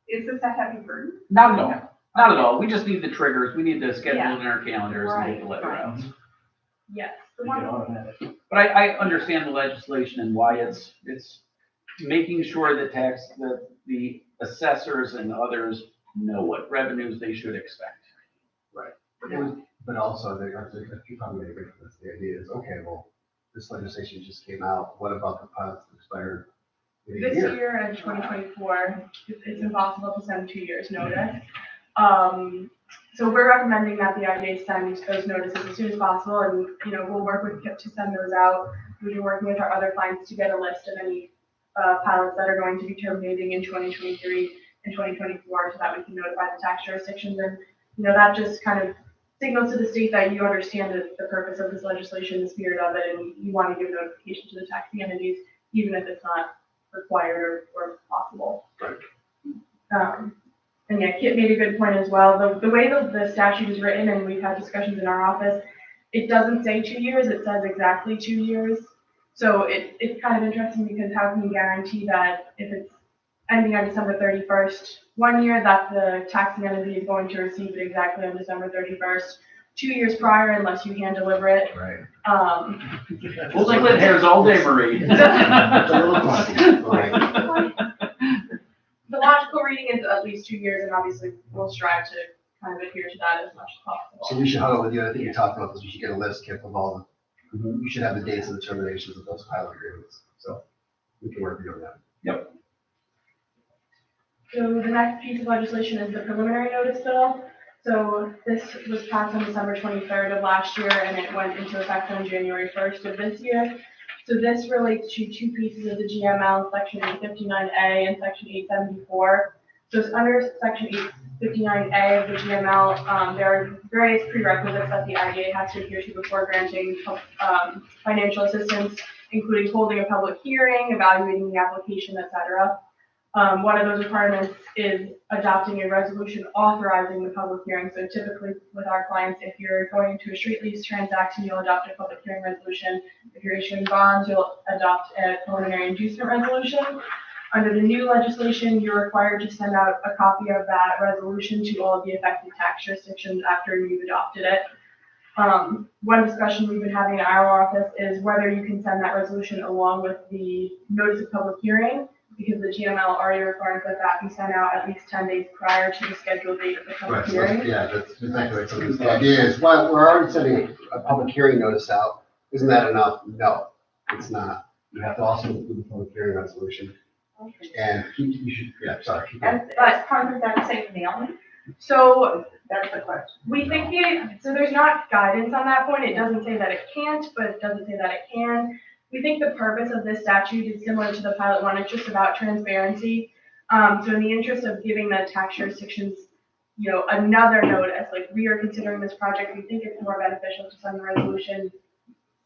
Is this a heavy burden? Not at all, not at all, we just need the triggers, we need to schedule Yeah. it in our calendars and get the letter Right, out. right. Yes, the Make it one, automatic. But I understand the legislation and why it's making sure that the assessors and others know what revenues they should expect. But also, you probably agree with this, the idea is, okay, well, this legislation just came out, what about the pilots that expired in a This year? year and 2024, it's impossible to send 2 years notice. So we're recommending that the IDA send those notices as soon as possible, and, we'll work with KIP to send those out. We've been working with our other clients to get a list of any pilots that are going to be terminating in 2023 and 2024, so that we can notify the tax jurisdictions. And, that just kind of signals to the state that you understand the purpose of this legislation, the spirit of it, and you want to give notification to the taxing entities, even if it's not required or possible. And yeah, Kit made a good point as well. The way that the statute is written, and we've had discussions in our office, it doesn't say 2 years, it says exactly 2 years. So it's kind of interesting because how can you guarantee that if it's ending on December 31st, 1 year, that the taxing entity is going to receive it exactly on December 31st, 2 years prior, unless you hand deliver it. Right. We'll split hairs all day, Marie. It's a little funny, like, The logical reading is at least 2 years, and obviously we'll strive to kind of adhere to that as much as possible. so we should huddle with you, I think you talked about this, we should get a list, Kip, of all the, you should have the dates of the terminations of those pilot agreements, so we can work with you on that. So the next piece of legislation is the preliminary notice bill. So this was passed on December 23rd of last year, and it went into effect on January 1st of this year. So this relates to two pieces of the GML, Section 859A and Section 874. So it's under Section 859A of the GML. There are various prerequisites that the IDA has to adhere to before granting financial assistance, including holding a public hearing, evaluating the application, etc. One of those requirements is adopting a resolution authorizing the public hearing. So typically with our clients, if you're going into a street lease transaction, you'll adopt a public hearing resolution. If you're issuing bonds, you'll adopt a preliminary inducement resolution. Under the new legislation, you're required to send out a copy of that resolution to all of the affected tax jurisdictions after you've adopted it. One discussion we've been having in our office is whether you can send that resolution along with the notice of public hearing, because the GML already requires that be sent out at least 10 days prior to the scheduled date of the public Right, so hearing. that's exactly right. So the idea is, well, we're already sending a public hearing notice out. Isn't that enough? No, it's not. You have to also include the public hearing resolution. And you should, yeah, sorry. keep going. And that's part of that same mailing? So That's the question. we think so there's not guidance on that point. It doesn't say that it can't, but it doesn't say that it can. We think the purpose of this statute is similar to the pilot one. It's just about transparency. So in the interest of giving the tax jurisdictions, another notice, like we are considering this project, we think it's more beneficial to send the resolution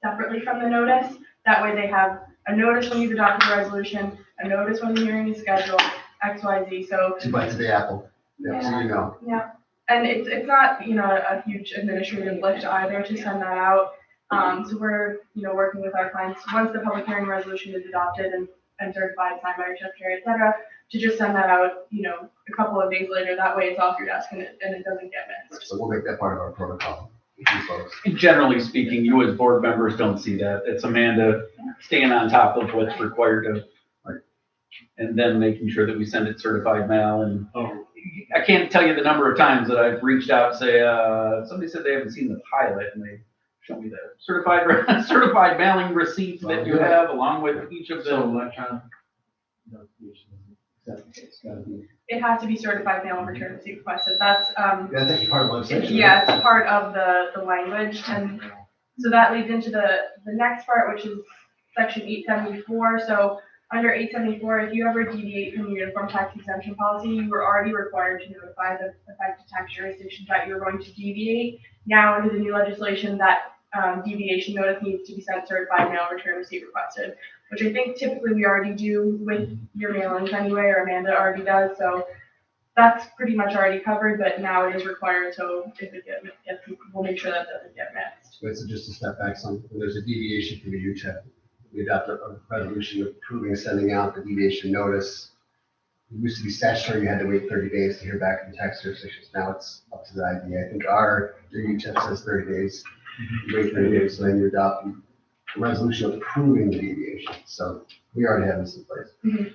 separately from the notice. That way they have a notice when you've adopted the resolution, a notice when the hearing is scheduled, X, Y, Z. So 2 bites of the apple. Yeah, so you know. yeah, and it's not, a huge administrative lift either to send that out. So we're, working with our clients, once the public hearing resolution is adopted and certified, signed by your secretary, et cetera, to just send that out, a couple of days later. That way it's off your desk and it doesn't get missed. So we'll make that part of our protocol with you folks. Generally speaking, you as board members don't see that. It's Amanda staying on top of what's required of, and then making sure that we send it certified mail. And I can't tell you the number of times that I've reached out and say, somebody said they haven't seen the pilot, and they show me the certified mailing receipt that you have along with each of So the. electronic notification, it's gotta be. It has to be certified mail and return receipt requested. That's, That's actually part of the legislation. yeah, it's part of the language. And so that leads into the next part, which is Section 874. So under 874, if you ever deviate from your uniform tax exemption policy, you were already required to notify the affected tax jurisdiction that you're going to deviate. Now, under the new legislation, that deviation notice needs to be sent certified mail, return receipt requested, which I think typically we already do with your mailings anyway, or Amanda already does. So that's pretty much already covered, but now it is required. So if it gets missed, we'll make sure that doesn't get missed. Wait, so just to step back, when there's a deviation from the UTEP, we adopt a resolution approving sending out the deviation notice. It used to be statutory, you had to wait 30 days to hear back from the tax jurisdictions. Now it's up to the IDA. I think your UTEP says 30 days. You wait 30 days, so then you adopt a resolution approving the deviation. So we already have this in place.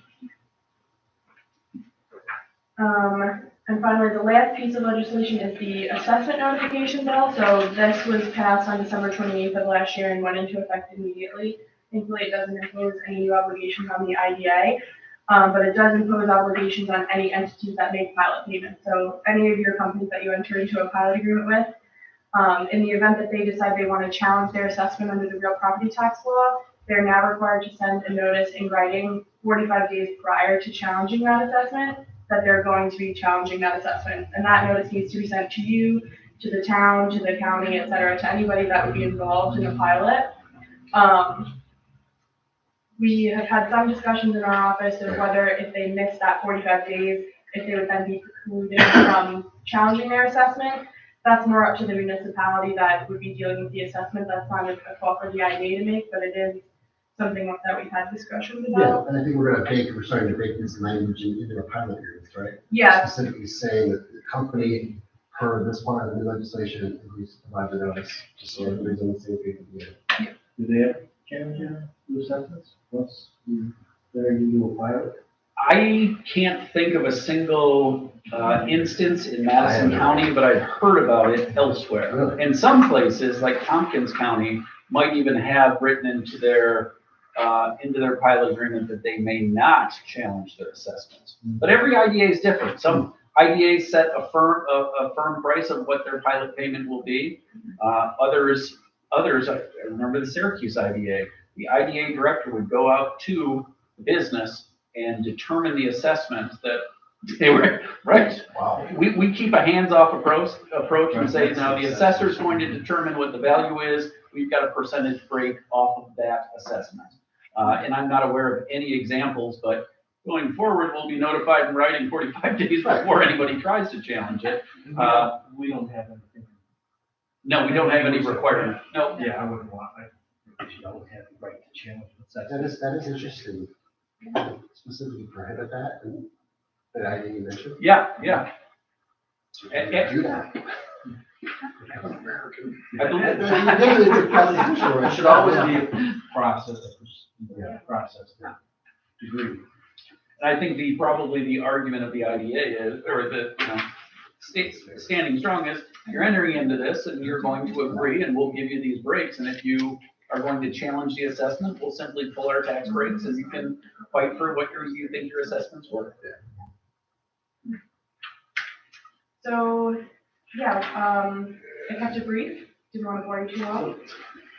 And finally, the last piece of legislation is the assessment notification bill. So this was passed on December 28th of last year and went into effect immediately. Thankfully, it doesn't impose any new obligations on the IDA, but it does impose obligations on any entities that make pilot payments. So any of your companies that you enter into a pilot agreement with, in the event that they decide they want to challenge their assessment under the real property tax law, they're now required to send a notice in writing 45 days prior to challenging that assessment that they're going to be challenging that assessment. And that notice needs to be sent to you, to the town, to the county, et cetera, to anybody that would be involved in a pilot. We have had some discussions in our office of whether if they miss that 45 days, if they would then be precluded from challenging their assessment. That's more up to the municipality that would be dealing with the assessment. That's not a call for the IDA to make, but it is something that we've had discussions Yeah, about. and I think we're starting to bake this language into our pilot agreements, right? Yeah, Specifically saying that the company, per this part of the new legislation, agrees to provide the notice, just so everybody's on the same page. Do they have challenges to assessments? What's their usual pilot? I can't think of a single instance in Madison County, but I've heard about it elsewhere. Really? In some places, like Tompkins County, might even have written into their pilot agreement that they may not challenge their assessments. But every IDA is different. Some IDAs set a firm price of what their pilot payment will be. Others, I remember the Syracuse IDA. The IDA director would go out to the business and determine the assessment that they were, right? Wow. We keep a hands-off approach and say, now the assessor's going to determine what the value is. We've got a percentage break off of that assessment. And I'm not aware of any examples, but going forward, we'll be notified in writing 45 days before anybody tries to challenge it. We don't have anything. No, we don't have any requirement. No. Yeah, I wouldn't want, I should always have the right to challenge assessments. That is interesting. Specifically prohibit that, and that idea you mentioned. Yeah. Do that. I believe It should always be a process, process degree. And I think probably the argument of the IDA is, or the, standing strong is, you're entering into this and you're going to agree and we'll give you these breaks. And if you are going to challenge the assessment, we'll simply pull our tax breaks and you can fight for what you think your assessment's worth. so, yeah, I kept it brief, didn't want to bore you too long,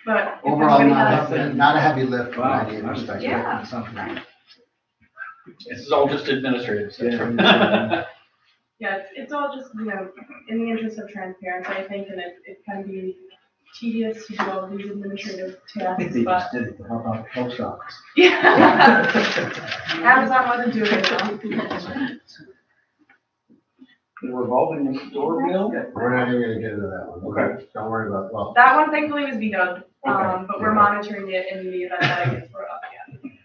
but. if Overall, anybody has- not a heavy lift from Wow. an idea perspective. Yeah. Something. This is all just administrative stuff. Yeah, it's all just, in the interest of transparency, I think, and it can be tedious to do all of these administrative I think tasks, they but, just did it to help out the post office. yeah. Amazon wasn't doing it, though. The revolving door bill? We're not even gonna get into that one. Okay. Don't worry about, well, That one thankfully was vetoed, Okay. but we're monitoring it in the event that it gets brought up again.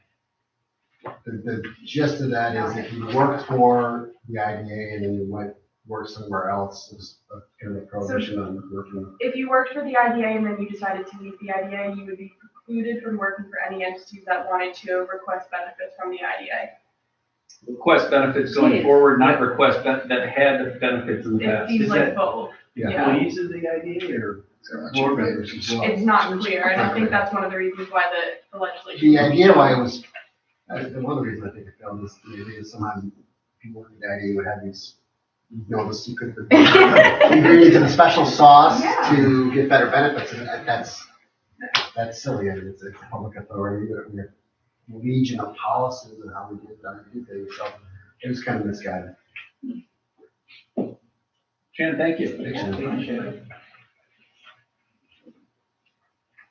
the gist of that is if you work for the IDA and then you went work somewhere else, there's a kind of prohibition on working. If you worked for the IDA and then you decided to leave the IDA, you would be precluded from working for any entities that wanted to request benefits from the IDA. Request benefits going forward, not request that had benefits in the It past. seems Is like that- both. Yeah. Yeah. Employees of the idea or board members as well? It's not clear, and I think that's one of the reasons why the legislation. The idea why it was, one of the reasons I think it failed is the idea is somehow people with the IDA would have these, the secret ingredients in a special sauce Yeah. to get better benefits, and that's silly. I mean, it's a public authority, we have a legion of policies and how we do things, so it was kind of misguided. Shannon, thank you. Thank you, Shannon.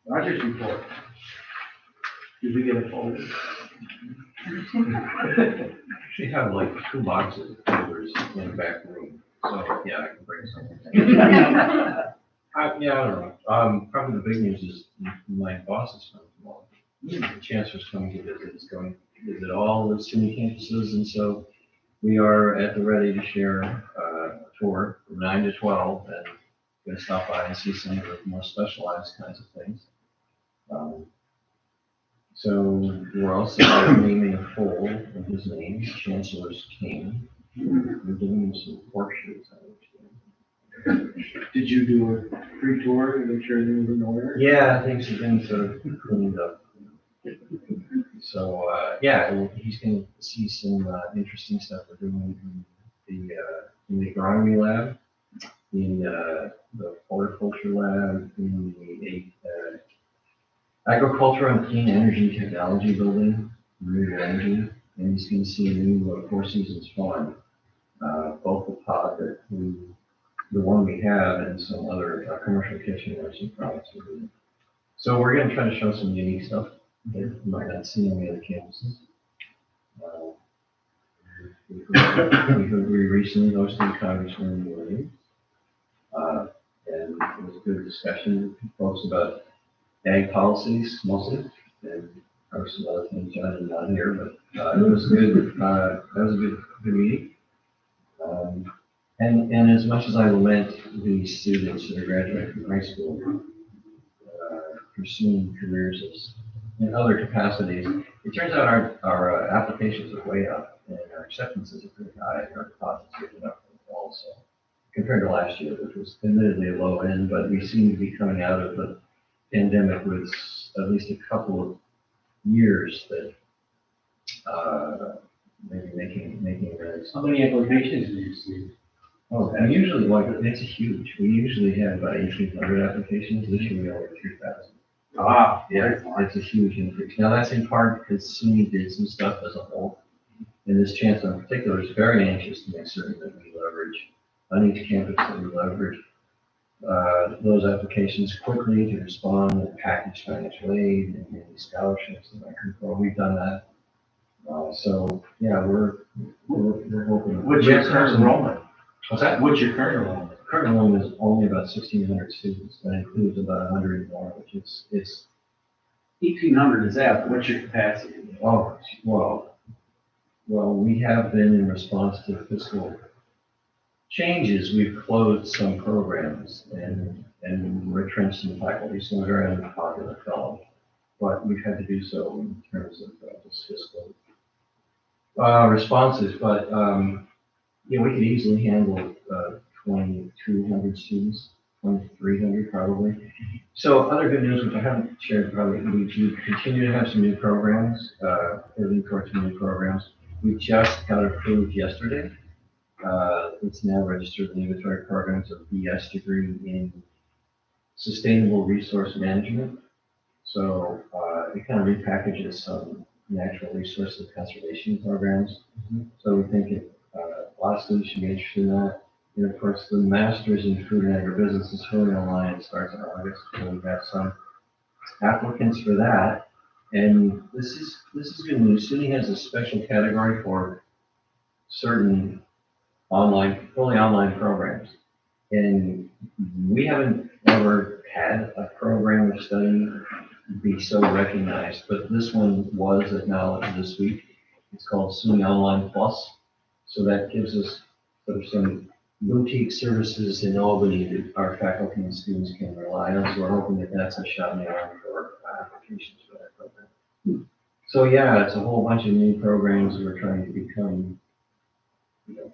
Roger's report. Did we get a folder? She had like 2 boxes of papers in the back room, so yeah, I can bring something. I don't know. Probably the big news is my boss is coming tomorrow. The chancellor's coming to visit, he's going to visit all the SUNY campuses, and so we are at the ready to share a tour from 9 to 12, and going to stop by and see some of the more specialized kinds of things. So we're also naming a poll of his name, Chancellor's King. We're giving them some horseshoes, I understand. Did you do a free tour to make sure everything was in order? Yeah, things have been sort of cleaned up. So, yeah, he's gonna see some, interesting stuff we're doing in the agronomy lab, in, the horticulture lab, in the, agriculture and clean energy technology building, renewable energy, and he's gonna see a new Four Seasons farm. Both the pod that the one we have and some other commercial kitchenware, some products we're doing. So we're gonna try to show some unique stuff that you might not see on the other campuses. We recently hosted Congressman Williams, and it was a good discussion with folks about ag policies mostly, and there were some other things I did not hear, but it was good. That was a good meeting. And as much as I lament the students that are graduating from high school, pursuing careers in other capacities, it turns out our applications are way up and our acceptances are pretty high and our deposits are getting up also compared to last year, which was admittedly a low end, but we seem to be coming out of the pandemic with at least a couple of years that maybe making those. How many applications did you see? Oh, and usually, like, it's huge. We usually have about 1,800 applications. This year we only have 3,000. Ah, Yeah, it's a huge increase. Now, that's in part because SUNY did some stuff as a whole. And this chancellor in particular is very anxious to make certain that we leverage, on each campus, that we leverage those applications quickly to respond and package financial aid and any scholarships that might come forward. We've done that. So, yeah, we're hoping. What's your current enrollment? What's that? What's your current enrollment? Current enrollment is only about 1,600 students. That includes about 100 more, which it's 1,800 is that, what's your capacity? oh, well, we have been in response to fiscal changes. We've closed some programs and retrenched some faculty, so we're very unpopular fellow. But we've had to do so in terms of just fiscal responses. But yeah, we could easily handle 2,200 students, 2,300 probably. So other good news, which I haven't shared probably, we continue to have some new programs, moving towards some new programs. We just got approved yesterday. It's now registered in the inventory programs of BS degree in sustainable resource management. So it kind of repackages some natural resources conservation programs. So we think a lot of students should be interested in that. And of course, the master's in food and agribusiness is fully online. It starts in August. So we have some applicants for that. And this is good news. SUNY has a special category for certain fully online programs. And we haven't ever had a program of study be so recognized, but this one was acknowledged this week. It's called SUNY Online Plus. So that gives us sort of some boutique services in Albany that our faculty and students can rely on. So we're hoping that that's a shot in the arm for applications for that program. So yeah, it's a whole bunch of new programs we're trying to become,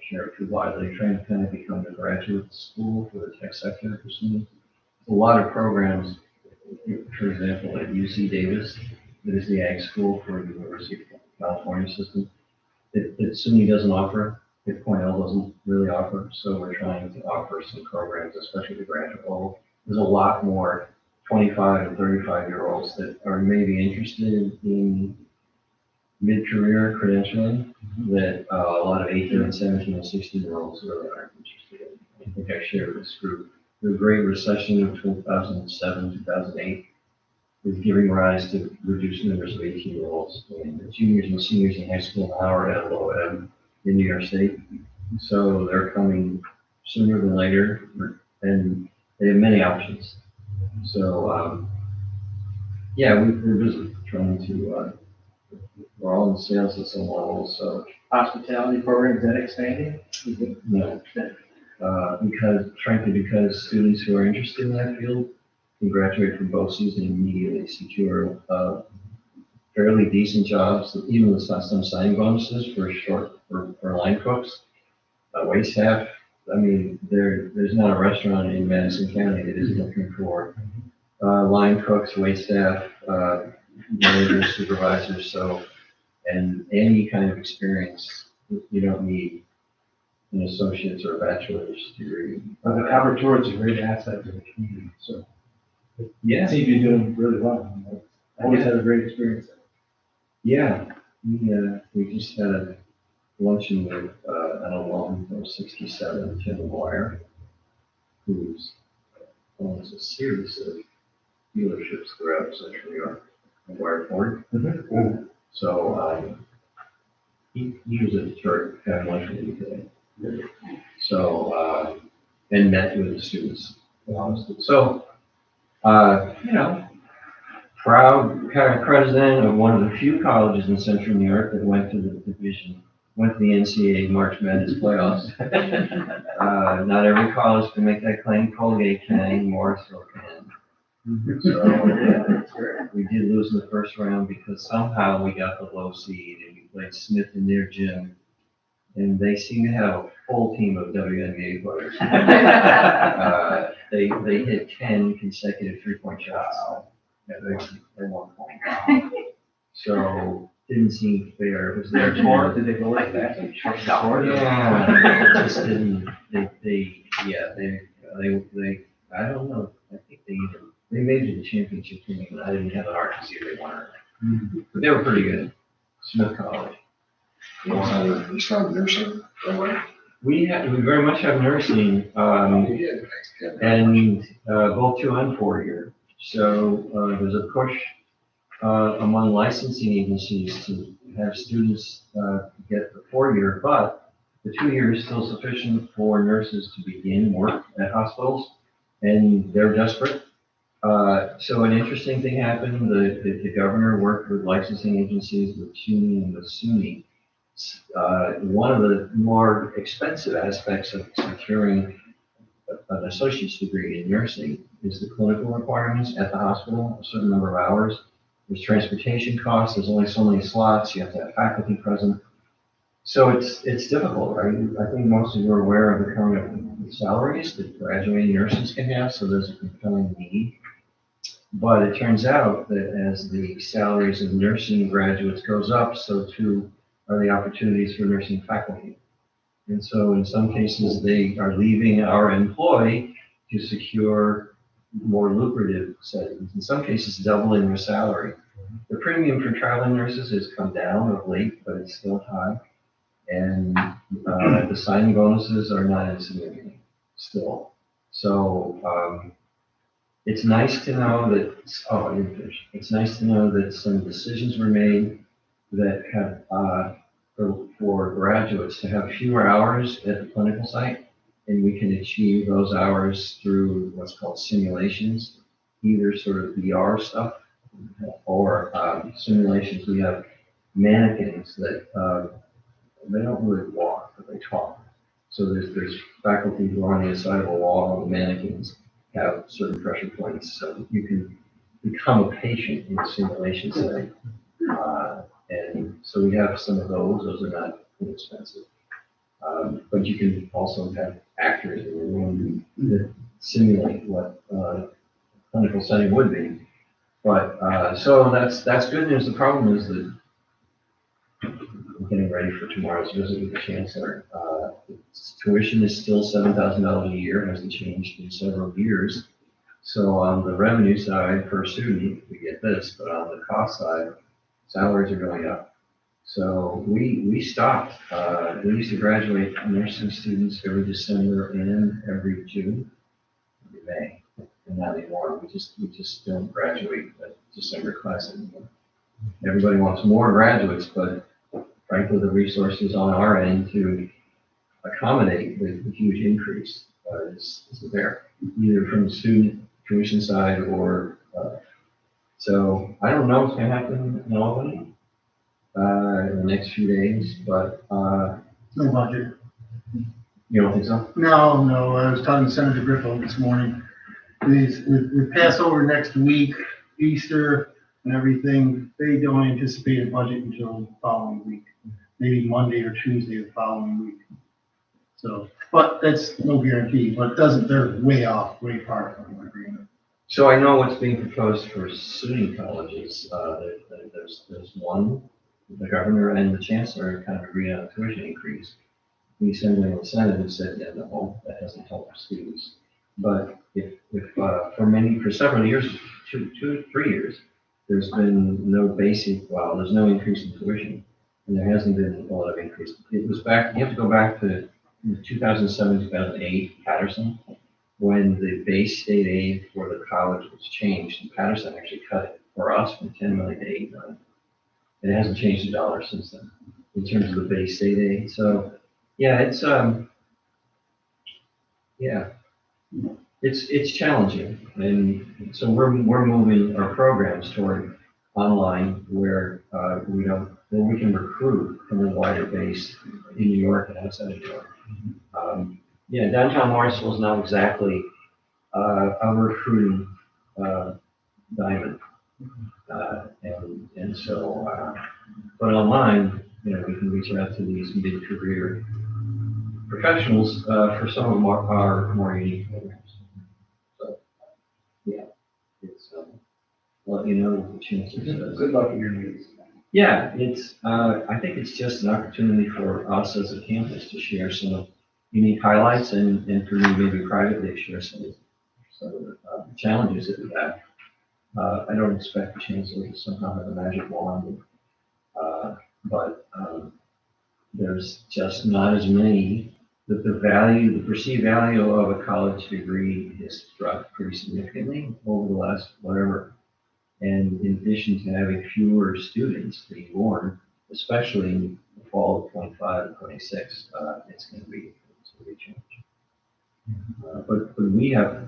share too widely, trying to kind of become the graduate school for the tech sector for SUNY. A lot of programs, for example, at UC Davis, that is the ag school for the University of California system, that SUNY doesn't offer, that Cornell doesn't really offer. So we're trying to offer some programs, especially the graduate level. There's a lot more 25 and 35-year-olds that are maybe interested in mid-career credentialing that a lot of 18 and 17 and 16-year-olds really aren't interested in. I think I shared this group. The Great Recession of 2007, 2008 is giving rise to reduced numbers of 18-year-olds. And the juniors and seniors in high school now are at low end in New York State. So they're coming sooner than later, and they have many options. So, yeah, we're busy trying to, we're all in sales at some level, so. Hospitality program, is that expanding? No. Because students who are interested in that field can graduate from BOCES and immediately secure fairly decent jobs, even with some signing bonuses for line cooks. wait staff. I mean, there's not a restaurant in Madison County that isn't looking for line cooks, wait staff, managers, supervisors, so, and any kind of experience. You don't need an associate's or a bachelor's degree. The Albert Tour is a great asset to the community, so. Yeah. Seems to be doing really well. I always had a great experience. Yeah, we just had a luncheon with an alum from 67, Tim McGuire, who's owns a series of dealerships throughout Central New York, McGuire Ford. So he was a Detroit family for me today. So, and met with the students. So, proud president of one of the few colleges in Central New York that went to the division, went to the NCAA March Madness playoffs. Not every college can make that claim. Colgate can, Morrisville can. So yeah, we did lose in the first round because somehow we got the low seed and we played Smith in their gym. And they seem to have a full team of WNBA players. They hit 10 consecutive three-point shots at one point. So didn't seem fair. It was their tour. Did they go like that? Yeah, it just didn't. They I don't know. I think they made it to the championship team, and I didn't have the heart to see if they won or not. But they were pretty good. Smith College. You still have nursing program? We very much have nursing, and both 2 and 4 year. So there's a push among licensing agencies to have students get the 4 year, but the 2 year is still sufficient for nurses to begin work at hospitals, and they're desperate. So an interesting thing happened. The governor worked with licensing agencies, with CUNY and with SUNY. One of the more expensive aspects of securing an associate's degree in nursing is the clinical requirements at the hospital, a certain number of hours. There's transportation costs, there's only so many slots, you have to have faculty present. So it's difficult, right? I think most of you are aware of the current salaries that graduating nurses can have, so there's a compelling need. But it turns out that as the salaries of nursing graduates goes up, so too are the opportunities for nursing faculty. And so in some cases, they are leaving our employ to secure more lucrative settings, in some cases doubling their salary. The premium for traveling nurses has come down of late, but it's still high. And the signing bonuses are not insignificant still. So it's nice to know that, it's nice to know that some decisions were made that have, for graduates to have fewer hours at the clinical site, and we can achieve those hours through what's called simulations, either sort of VR stuff or simulations. We have mannequins that they don't really walk, but they talk. So there's faculty who are on the side of a wall, and the mannequins have certain pressure points, so you can become a patient in a simulation setting. And so we have some of those. Those are not inexpensive. But you can also have actors in the room that simulate what a clinical setting would be. But so that's good news. The problem is that I'm getting ready for tomorrow's visit with the chancellor. Tuition is still $7,000 a year. It hasn't changed in several years. So on the revenue side per student, we get this, but on the cost side, salaries are going up. So we stopped. We used to graduate nursing students every December and every June, every May, and not anymore. We just don't graduate a December class anymore. Everybody wants more graduates, but frankly, the resources on our end to accommodate the huge increase is there, either from the student tuition side or so I don't know what's going to happen in Albany in the next few days, but No budget. you don't think so? No, I was talking to Senator Griffith this morning. With Passover next week, Easter and everything, they don't anticipate a budget until the following week, maybe Monday or Tuesday of the following week. So, but that's no guarantee, but it doesn't, they're way off, way far from the agreement. So I know what's being proposed for SUNY colleges. There's one, the governor and the chancellor kind of agreed on a tuition increase. We sent them a Senate and said, yeah, no, that doesn't help students. But if for several years, 3 years, there's been no there's no increase in tuition. And there hasn't been a lot of increase. It was back, you have to go back to 2007, 2008, Patterson, when the base state aid for the college was changed, and Patterson actually cut it for us from 10 million to 8 million. It hasn't changed a dollar since then, in terms of the base state aid. So, yeah, it's challenging, and so we're moving our programs toward online where we can recruit from a wider base in New York and outside of New York. Downtown Morrisville is not exactly a recruiting diamond, and so but online, we can reach out to these mid-career professionals for some of our more unique programs. So, yeah, it's let you know what the chances is. Good luck with your meetings. Yeah, I think it's just an opportunity for us as a campus to share some unique highlights and for me maybe privately share some of the challenges that we have. I don't expect the chancellor to somehow have a magic wand, but there's just not as many. The perceived value of a college degree has dropped pretty significantly over the last whatever. And in addition to having fewer students being born, especially in the fall of 25 and 26, it's going to be a change. But we have,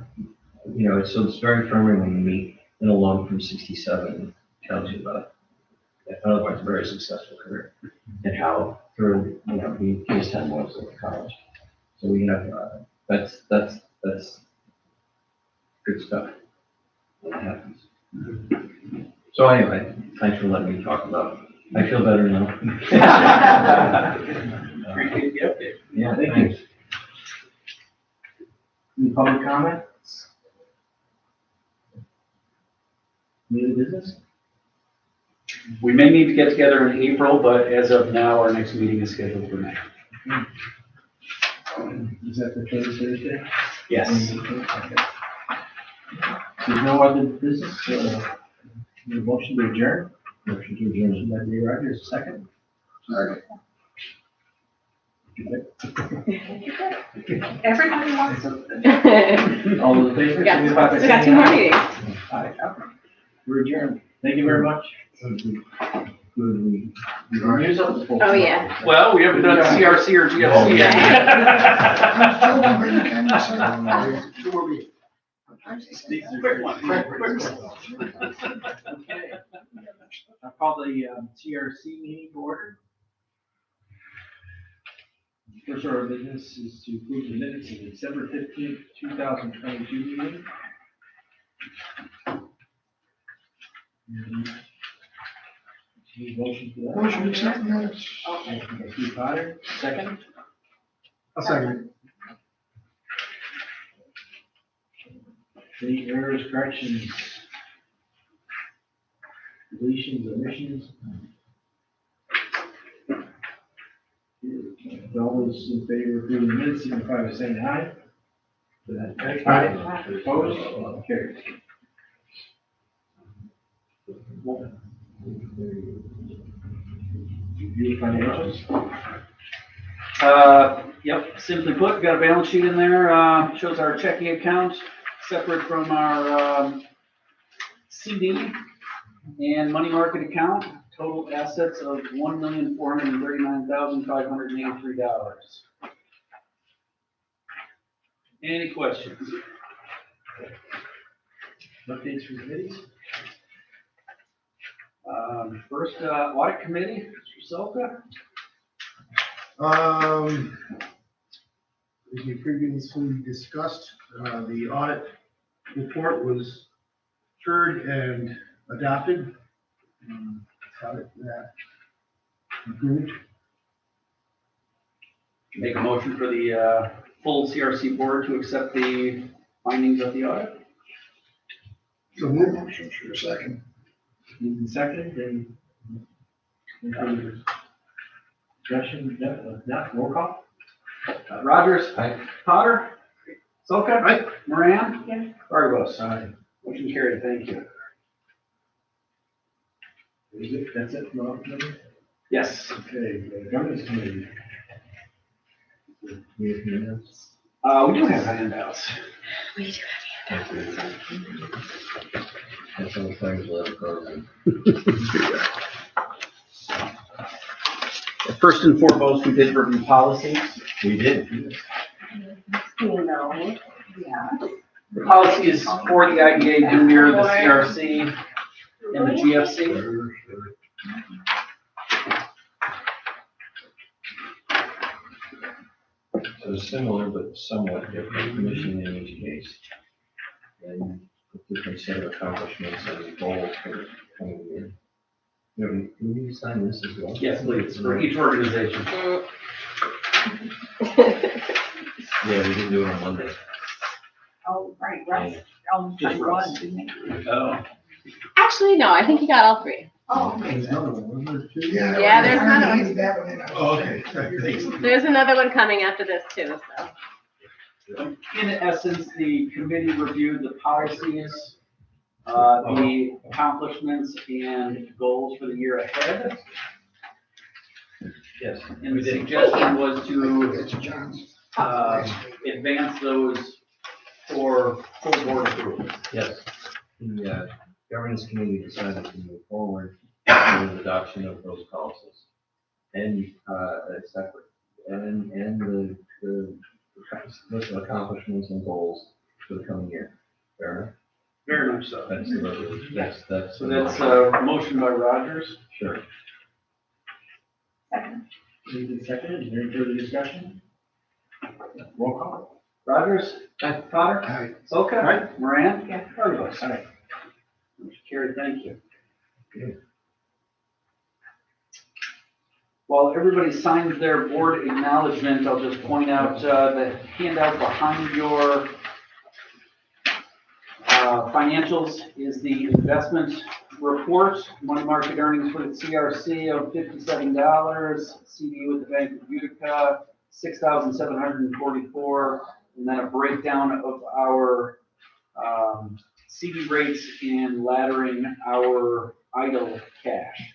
it's very firmly when you meet an alum from 67 tells you about otherwise a very successful career and how through his time was at the college. So we have that's good stuff when it happens. So anyway, thanks for letting me talk about it. I feel better now. Appreciate the update. Yeah, thanks. Any public comments? Any other business? We may need to get together in April, but as of now, our next meeting is scheduled for May. Is that the Thursday? Yes. Okay. There's no other business, need a motion to adjourn? Motion to adjourn. Motion by Lee Rogers, second? Everybody wants something. All those in favor? We got signify by we got saying 2 more aye. meetings. Aye. We're adjourned. Thank you very much. Oh, yeah. Well, we haven't done CRC or GFC yet. Two more meetings. Quick one. Okay. I call the CRC meeting to order. First order of business is to approve the minutes of the December 15th, 2022 meeting. Need a motion for that? Motion to accept the minutes. Thank you, Steve Potter. Second? I'll second Any errors, corrections, deletions, omissions? All those in favor of approving the minutes, signify by saying aye. Aye. Opposed? Carried. Review financials. Yep, simply put, got a balance sheet in there, shows our checking account separate from our CD and money market account, total assets of $1,439,583. Any questions? Updates from committees? First, audit committee, Mr. Selka. As we previously discussed, the audit report was heard and adopted. Audit that approved. Make a motion for the full CRC board to accept the findings of the audit. So move. Motion for a second. Moved and seconded, any further discussion? Not roll call? Rogers? Aye. Potter? Solka? Aye. Moran? Yes. Bargos? Aye. Motion carried, thank you. Is it, that's it, for all committee? Yes, Okay, governance committee. We have minutes. we do have handouts. We do And some things will have occurred. First and foremost, we did review policies. We did. You know, yeah. The policies for the IDA do mirror the CRC and the GFC. So similar but somewhat different, mission in each case. And different set of accomplishments and goals for coming in. Can we sign this as well? Yes, please, for each organization. Yeah, we didn't do it on Monday. Oh, right, right. Just One, Russ. didn't it? Oh. Actually, no, I think you got all three. Oh, There's another one, wasn't there, too? Yeah, there's another one. Handed that one in. Oh, okay, thanks. There's another one coming after this too, so. In essence, the committee reviewed the policies, the accomplishments and goals for the year ahead. Yes. And the suggestion was to It's John's. advance those for full board approval. Yes. The governance committee decided to move forward with the adoption of those policies. And separate, and the list of accomplishments and goals for the coming year. Fair enough? Very much so. That's the resolution. That's. So that's a motion by Rogers. Sure. second. Moved and seconded, is there any further discussion? Roll call? Rogers? Potter? Aye. Solka? Moran? Yeah. Bargos? Aye. Motion carried, thank you. Good. While everybody signs their board acknowledgement, I'll just point out the handout behind your financials is the investment report, money market earnings for the CRC of $57, CD with the Bank of Utica, 6,744, and then a breakdown of our CD rates and laddering our idle cash.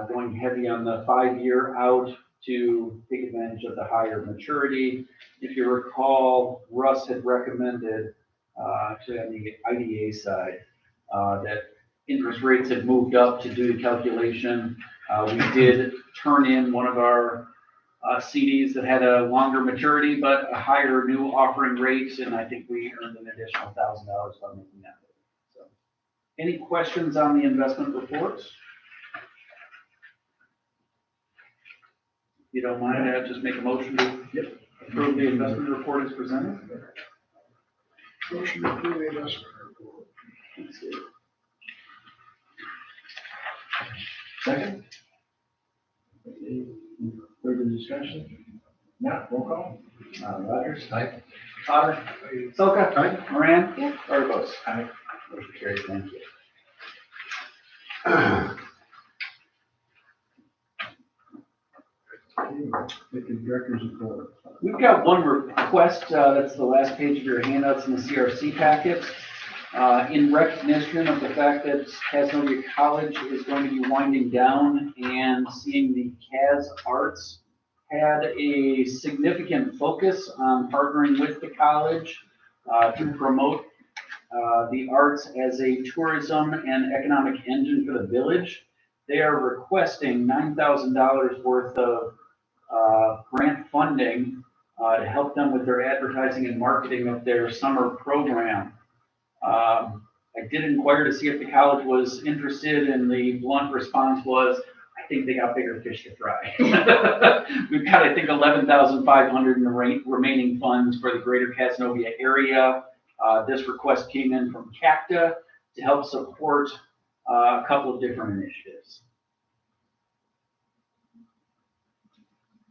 Going heavy on the 5-year out to take advantage of the higher maturity. If you recall, Russ had recommended, actually on the IDA side, that interest rates had moved up to do the calculation. We did turn in one of our CDs that had a longer maturity, but a higher new offering rate, and I think we earned an additional $1,000 by making that. So, any questions on the investment reports? If you don't mind, I'll just make a motion to approve the investment report as presented. Motion to approve the investment report. Second? Okay, further discussion? Not roll call? Rogers? Aye. Potter? Solka? Aye. Moran? Yeah. Bargos? Aye. Motion carried, thank you. With the director's report. We've got one request, that's the last page of your handouts in the CRC packet. In recognition of the fact that Casanova College is going to be winding down and seeing the CAS Arts had a significant focus on partnering with the college to promote the arts as a tourism and economic engine for the village. They are requesting $9,000 worth of grant funding to help them with their advertising and marketing of their summer program. I did inquire to see if the college was interested, and the blunt response was, I think they got bigger fish to fry. We've got, I think, $11,500 in the remaining funds for the greater Casanova area. This request came in from CACTA to help support a couple of different initiatives.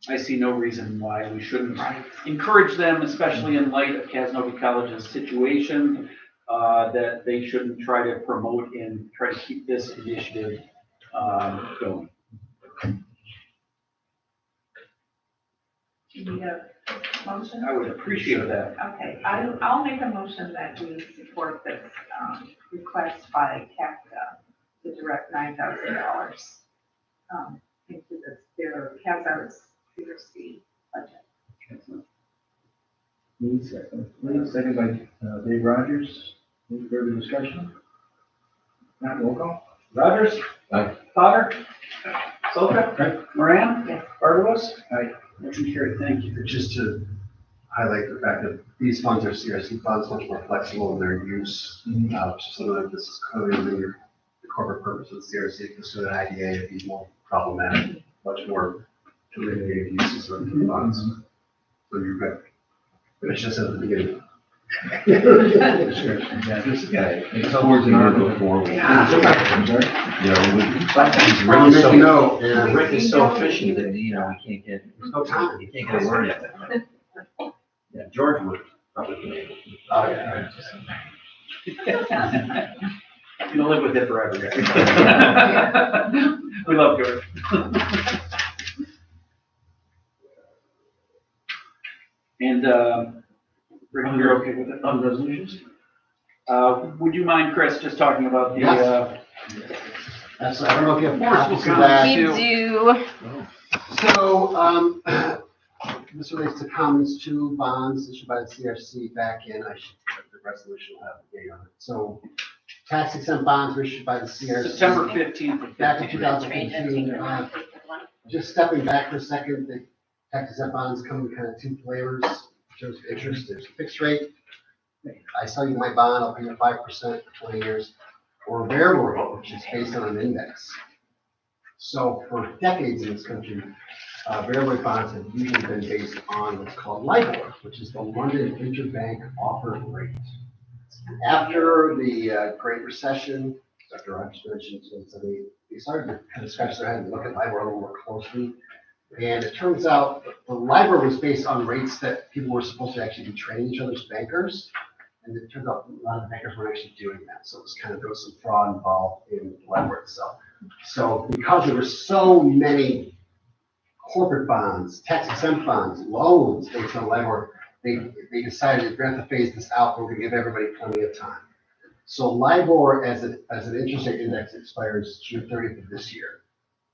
I see no reason why we shouldn't encourage them, especially in light of Casanova College's situation, that they shouldn't try to promote and try to keep this initiative going. Do you need a motion? I would appreciate that. Okay, I'll make a motion that we support this, request by CAPTA to direct $9,000, into their CASAR's CRC budget. Second by Dave Rogers. Any further discussion? Not roll call. Rogers? Aye. Potter? Solka? Aye. Moran? Yes. Barnabas? Aye. Motion carried, thank you. Just to highlight the fact that these funds are CRC funds, much more flexible in their use. Some of this is clearly the corporate purpose of the CRC, because an IDA would be more problematic, much more delineated uses of the funds. So you've got, but it's just at the beginning. This guy, it's towards the end before. Rick is so, Rick is so efficient that, you know, we can't get, there's no time, you can't get a word in. Yeah, George would probably be able to. Oh, yeah. I'm gonna live with it forever, guys. We love George. And, Rick, you're okay with it on resolutions? Would you mind, Chris, just talking about the, Yes. That's, I don't know if you have copies of that. We do. So, this relates to Commons 2 bonds issued by the CRC back in, I should, the resolution will have the date on it. So, tax exempt bonds were issued by the CRC. September 15th. Back in 2015. Just stepping back for a second, the tax exempt bonds come in kind of two flavors. In terms of interest, there's a fixed rate. I sell you my bond, I'll pay you 5% for 20 years. Or a variable rate, which is based on an index. So for decades in this country, variable rate bonds have usually been based on what's called LIBOR, which is the London Interbank Offered Rate. After the Great Recession, Dr. Rogers mentioned, they started to kind of scratch their head and look at LIBOR a little more closely. And it turns out the LIBOR was based on rates that people were supposed to actually be trading each other's bankers. And it turns out a lot of the bankers weren't actually doing that. So it was kind of, there was some fraud involved in LIBOR itself. So because there were so many corporate bonds, tax exempt bonds, loans based on LIBOR, they decided we're going to have to phase this out. We're going to give everybody plenty of time. So LIBOR as an interest rate index expires June 30th of this year.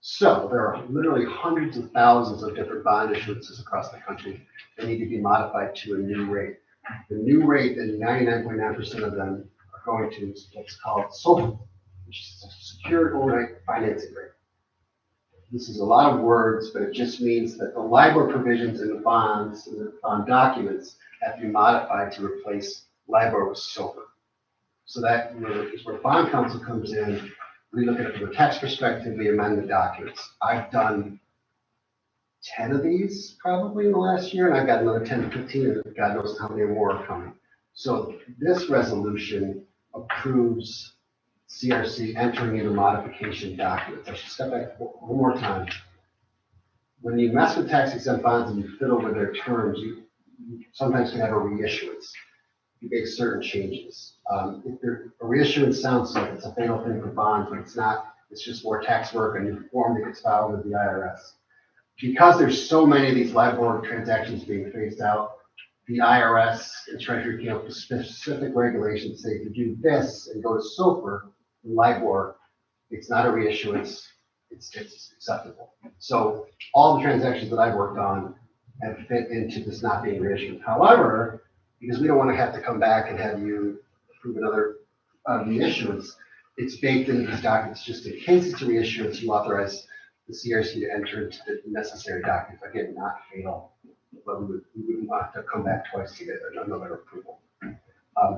So there are literally hundreds of thousands of different bond issuances across the country that need to be modified to a new rate. The new rate, and 99.9% of them are going to what's called SOFR, which is a secured overnight financing rate. This is a lot of words, but it just means that the LIBOR provisions in the bonds, in the bond documents, have to be modified to replace LIBOR with SOFR. So that is where bond counsel comes in. We look at it from a tax perspective, we amend the documents. I've done 10 of these probably in the last year, and I've got another 10 to 15, and God knows how many more are coming. So this resolution approves CRC entering into modification documents. I should step back one more time. When you mess with tax exempt bonds and you fiddle with their terms, you sometimes can have a reissuance. You make certain changes. If a reissuance sounds like it's a fatal thing for bonds, but it's not. It's just more tax work, a new form that gets filed with the IRS. Because there's so many of these LIBOR transactions being phased out, the IRS and Treasury came up with specific regulations say if you do this and go to SOFR, LIBOR, it's not a reissuance, it's acceptable. So all the transactions that I've worked on have fit into this not being reissued. However, because we don't want to have to come back and have you approve another reissuance, it's baked into these documents just in case it's a reissuance, you authorize the CRC to enter into the necessary documents. Again, not fatal, but we wouldn't want to come back twice to get another approval.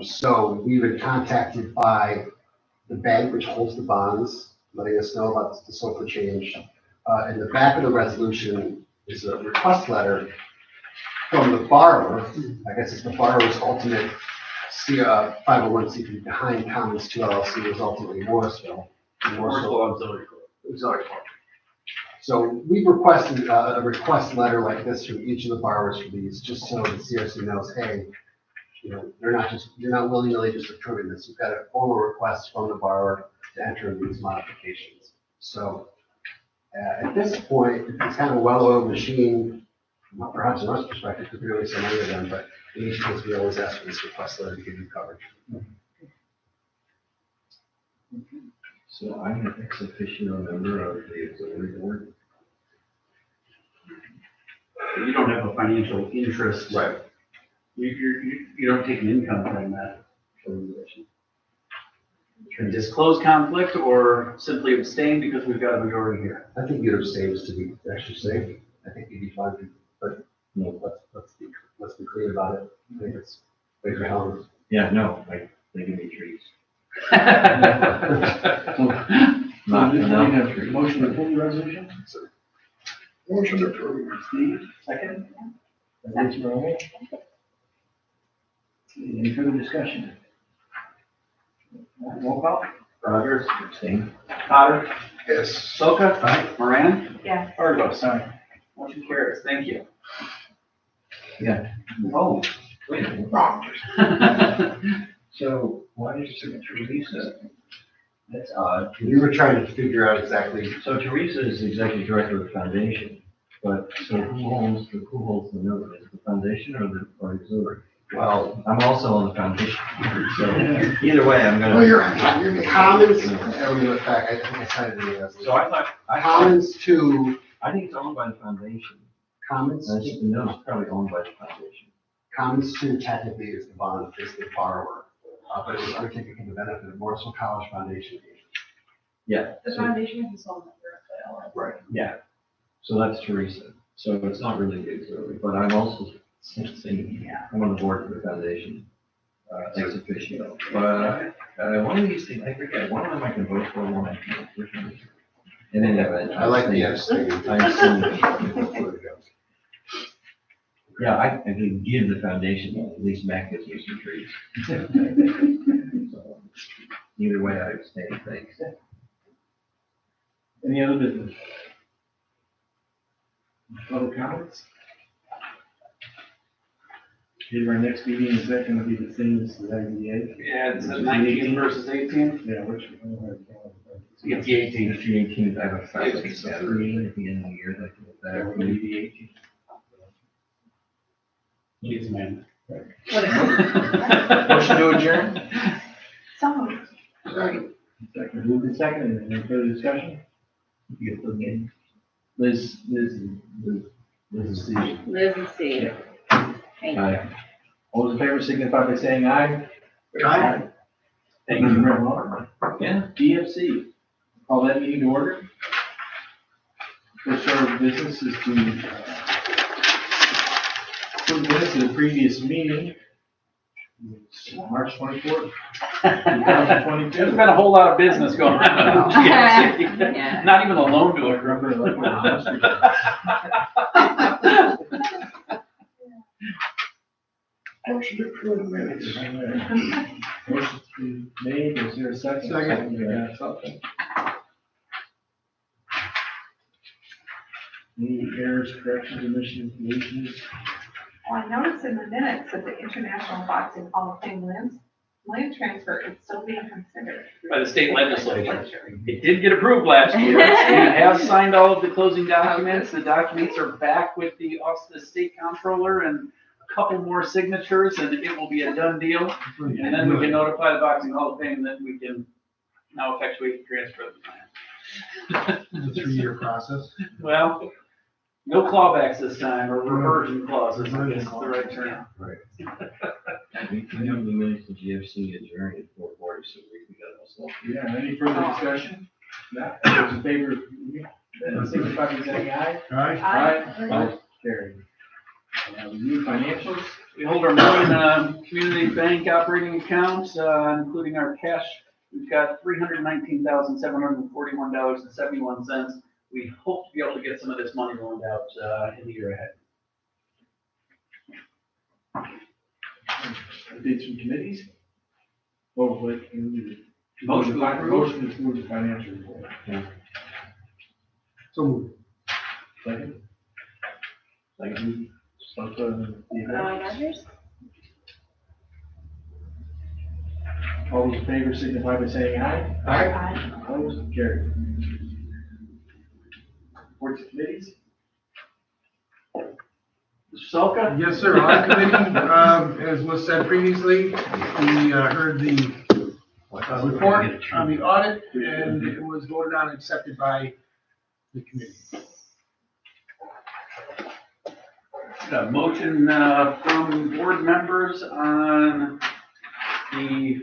So we've been contacted by the bank which holds the bonds, letting us know about the SOFR change. In the back of the resolution is a request letter from the borrower. I guess it's the borrower's ultimate 501c3 behind Commons 2 LLC was ultimately Morrisville. Morrisville auxiliary corp. So we've requested a request letter like this from each of the borrowers for these, just so the CRC knows, hey, you're not willy-nilly just approving this. You've got a formal request from the borrower to enter these modifications. So at this point, it's kind of a well-oiled machine, perhaps from our perspective, because we really so many of them, but in each case, we always ask for this request letter to give you coverage. So I'm an ex officio member of the auxiliary board. You don't have a financial interest. Right. You don't take an income from that organization. Disclose conflict or simply abstain because we've got a majority here? I think you'd abstain just to be extra safe. I think you'd be fine, but let's be clear about it. I think it's Baker Helms. Yeah, no, like, they give me trees. Not enough trees. Motion to approve the resolution? Motion to approve. Steve, second. Thanks, Maria. Any further discussion? Roll call? Rogers. Abstain. Cotter. Yes. Soka. Moran. Yeah. Argos. Motion carries. Thank you. Yeah. Oh. Wait a minute. Wrong. So why did Teresa? That's odd. We were trying to figure out exactly. So Teresa is the executive director of the foundation, but so who holds the note? Is it the foundation or auxiliary? Well, I'm also on the foundation, so either way, I'm Well, gonna. you're the Commons. in fact, I think I cited the So I thought, Commons to I think it's owned by the foundation. Commons. I think the note is probably owned by the foundation. Commons to technically is the bond, is the borrower, but it was undertaken for the benefit of Morrisville College Foundation. Yeah. The so- foundation is the sole member of the LLC. Right, yeah. So that's Teresa. So it's not really the auxiliary, but I'm also saying, I'm on the board of the foundation, ex officio. But one of these things, I forget, one of them I can vote for, one I can't. Which one is it? And then I like the abstain. Yeah, I can give the foundation, at least Mac gives me some trees. So, either way, I abstain, thanks. Any other business? Other comments? Okay, our next meeting, is that gonna be the same as the IDA? Yeah, it's the 19th versus 18th. Yeah, which? It's the 18th. It's the 18th, I have a family gathering at the end of the year, like that. That would be the 18th. Jeez, man. Motion to adjourn? Someone. Second, moved and seconded, any further discussion? You get the name. Liz, Liz and Steve. Thank you. aye. All those in favor signify by saying aye. Aye. Thank you very much. Yeah, GFC. Call that meeting to order. First order of business is to put minutes of the previous meeting, March 24th, 2022. There's been a whole lot of business going on. in GFC. Yeah. Not even a loan to it. Remember, like, when I was- Motion to approve the minutes. Motion's been made, is there a second? Second. Yeah, second. Any errors, corrections, omissions, deletions? Well, I noticed in the minutes that the International Boxing Hall of Fame land transfer is still being considered. By the state legislature. It did get approved last year. We have signed all of the closing documents. The documents are back with the Office of the State Comptroller and a couple more signatures, and it will be a done deal. And then we can notify the Boxing Hall of Fame that we can now effectuate the transfer of the plan. It's a 3-year process. Well, no clawbacks this time, or reversion clauses, I guess is the right term. We have the minutes to GFC adjourned at 4:40, so we got ourselves. Yeah, any further discussion? Not, those in favor, signify by saying aye. Aye. Carried. Review financials? We hold our Million Community Bank operating accounts, including our cash. We've got $319,741.71. We hope to be able to get some of this money loaned out in the year ahead. Updates from committees? Oh, wait. Motion to approve. Motion to approve the financial report. So moved. Second? Second. Rogers? All those in favor signify by saying aye. Aye. Opposed, carried. Boards and committees? Mr. Selka? Yes, sir. Audit committee, as was said previously, we heard the report on the audit, and it was voted on and accepted by the committee. Got a motion from board members on the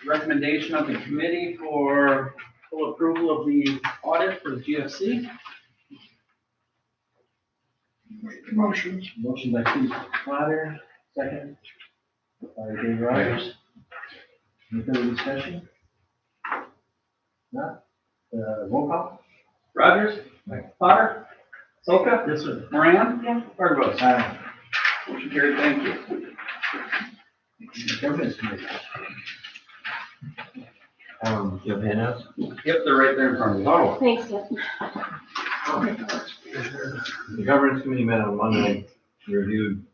recommendation of the committee for full approval of the audit for the GFC. Motion. Motion by Steve Potter, second by Dave Rogers. Any further discussion? Not? Roll call? Rogers? Potter? Solka? Yes, sir. Moran? Yes. Archibald? Aye. Motion carried, thank you. Governance committee. You have handouts? Yep, they're right there in front of you. Oh. Thanks, Tiff. The governance committee met on Monday, reviewed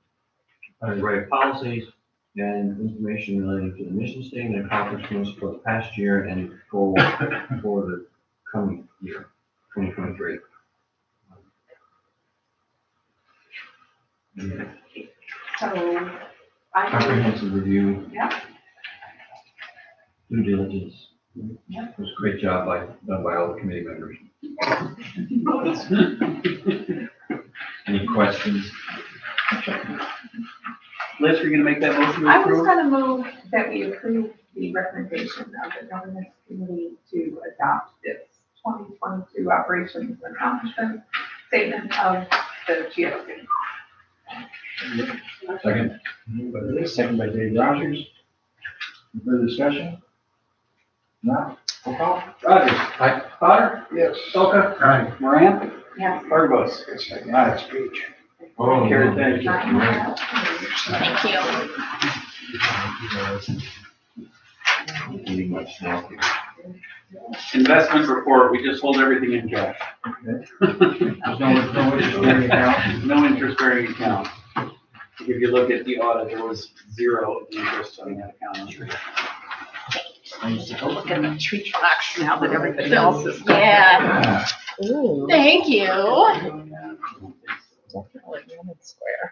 underwrite policies and information relating to the mission statement and accomplishments for the past year and goal for the coming year, 2023. So I, Comprehensive review. Yeah. Due diligence. Yeah. It was a great job done by all the committee members. Any questions? Liz, you're gonna make that motion to I was approve? gonna move that we approve the recommendation of the governance committee to adopt this 2022 operations and accomplishments statement of the GFC. Second. Moved by Liz, second by Dave Rogers. Any further discussion? Not? Roll call? Rogers? Aye. Potter? Yes. Solka? Aye. Moran? Yes. Archibald? It's like that speech. Oh, Carried, thank you. Not in that. Thank you. Pretty much now. Investment report, we just hold everything in cash. There's no interest-bearing account. No interest-bearing account. If you look at the audit, there was zero interest on that account. Look at the tree tracks now that everybody else is. Yeah. Thank you. Definitely Lemon Square.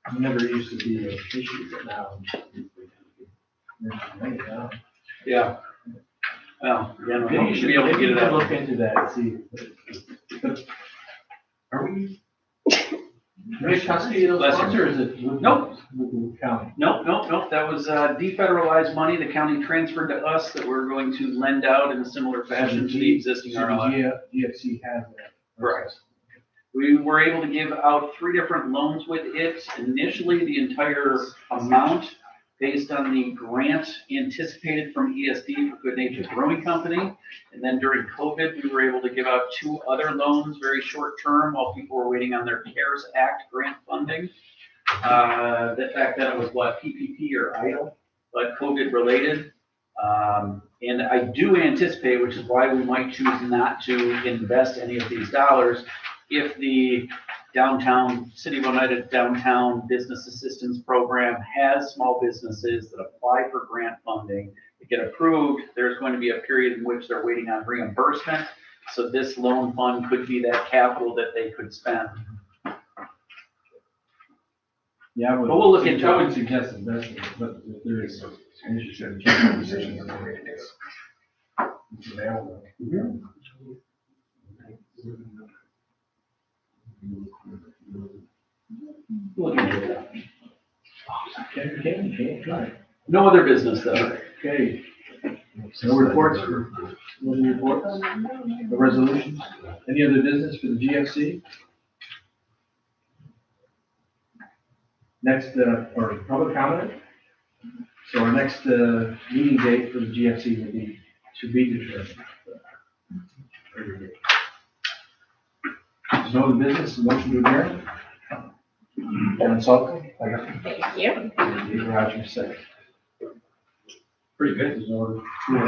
It never used to be an issue, but now. Yeah. Well, again, you should be able to get it out. Look into that and see. Are we? Rich custody of those funds, or is it? Nope. With the county? Nope. That was defederalized money the county transferred to us that we're going to lend out in a similar fashion to the existing So RLF. the GFC has that. Correct. We were able to give out 3 different loans with it. Initially, the entire amount based on the grant anticipated from ESD for Good Natured Brewing Company. And then during COVID, we were able to give out 2 other loans, very short term, while people were waiting on their CARES Act grant funding. Back then it was what, PPP or EIDL, but COVID related. And I do anticipate, which is why we might choose not to invest any of these dollars, if the City of Oneida Downtown Business Assistance Program has small businesses that apply for grant funding, that get approved, there's going to be a period in which they're waiting on reimbursement. So this loan fund could be that capital that they could spend. Yeah, But we'll look into it. I would suggest investment, but if there is an interest in the position, it's available. We'll look into that. Okay. No other business though. Okay. No reports for, no reports, no resolutions. Any other business for the GFC? Next, or public comment? So our next, meeting date for the GFC will be, to be determined. There's no other business, motion to adjourn? Ellen Salkin, Thank you. Dave Rogers, second. Pretty good, there's no.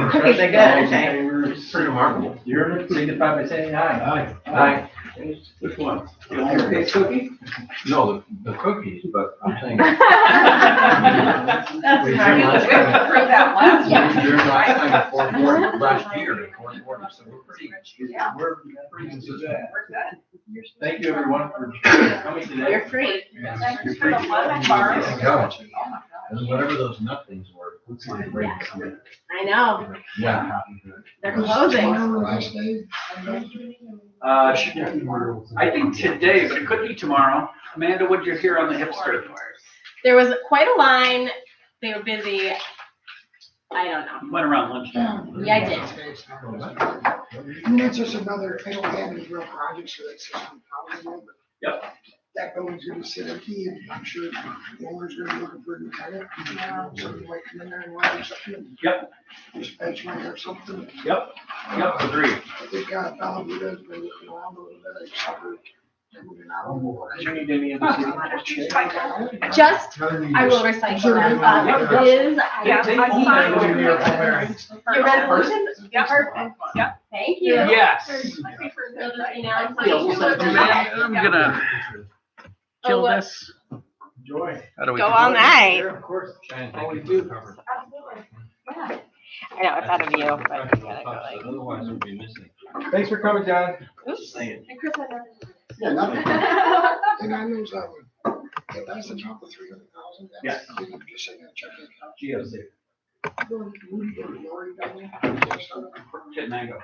Pretty good, okay. It's pretty remarkable. You're signify by saying aye. Aye. Which one? The only face cookie? No, the cookies, but I'm saying. That's We right. Approve that last one. During last time, the fourth quarter, last year, the fourth quarter, so we're pretty, Yeah. we're pretty consistent. We're good. Thank you, everyone, for coming today. You're free. Thanks for the lemon bars. There you go. Oh my God. And whatever those nut things were. Looks like a great summer. I know, Yeah. they're closing. Last day. I think today, but it could be tomorrow. Amanda, what'd you hear on the hipster? There was quite a line, they were busy. I don't know. Went around lunchtime. Yeah, I did. And that's just another, I don't have any real projects for that system. Yep. That building's gonna sit empty, and I'm sure the owner's gonna be looking for a new tenant. Somebody might come in there and want to do something. Yep. This bench might have something. Yep, agreed. I think, Don Buda's been looking around a little bit, like, supper, they're moving out. Do you need any other city? Just, I will recycle them. Liz, Yeah, your resolution? Yep. Perfect. Yep. Thank you. Yes. You'll just email Yeah, we'll send it to Amanda. I'm gonna kill what? this. Enjoy. How do we? Go all night. Yeah, of course. Always do. I know, it's out of view, but you gotta go like. Otherwise, we'll be missing. Thanks for coming, John. Oops. Saying. And Chris, I know. Yeah, nothing. And I lose that one. Yeah, that's the top of 300,000. Yeah. Just saying that check. GFC. Lori down there. Kid Mango.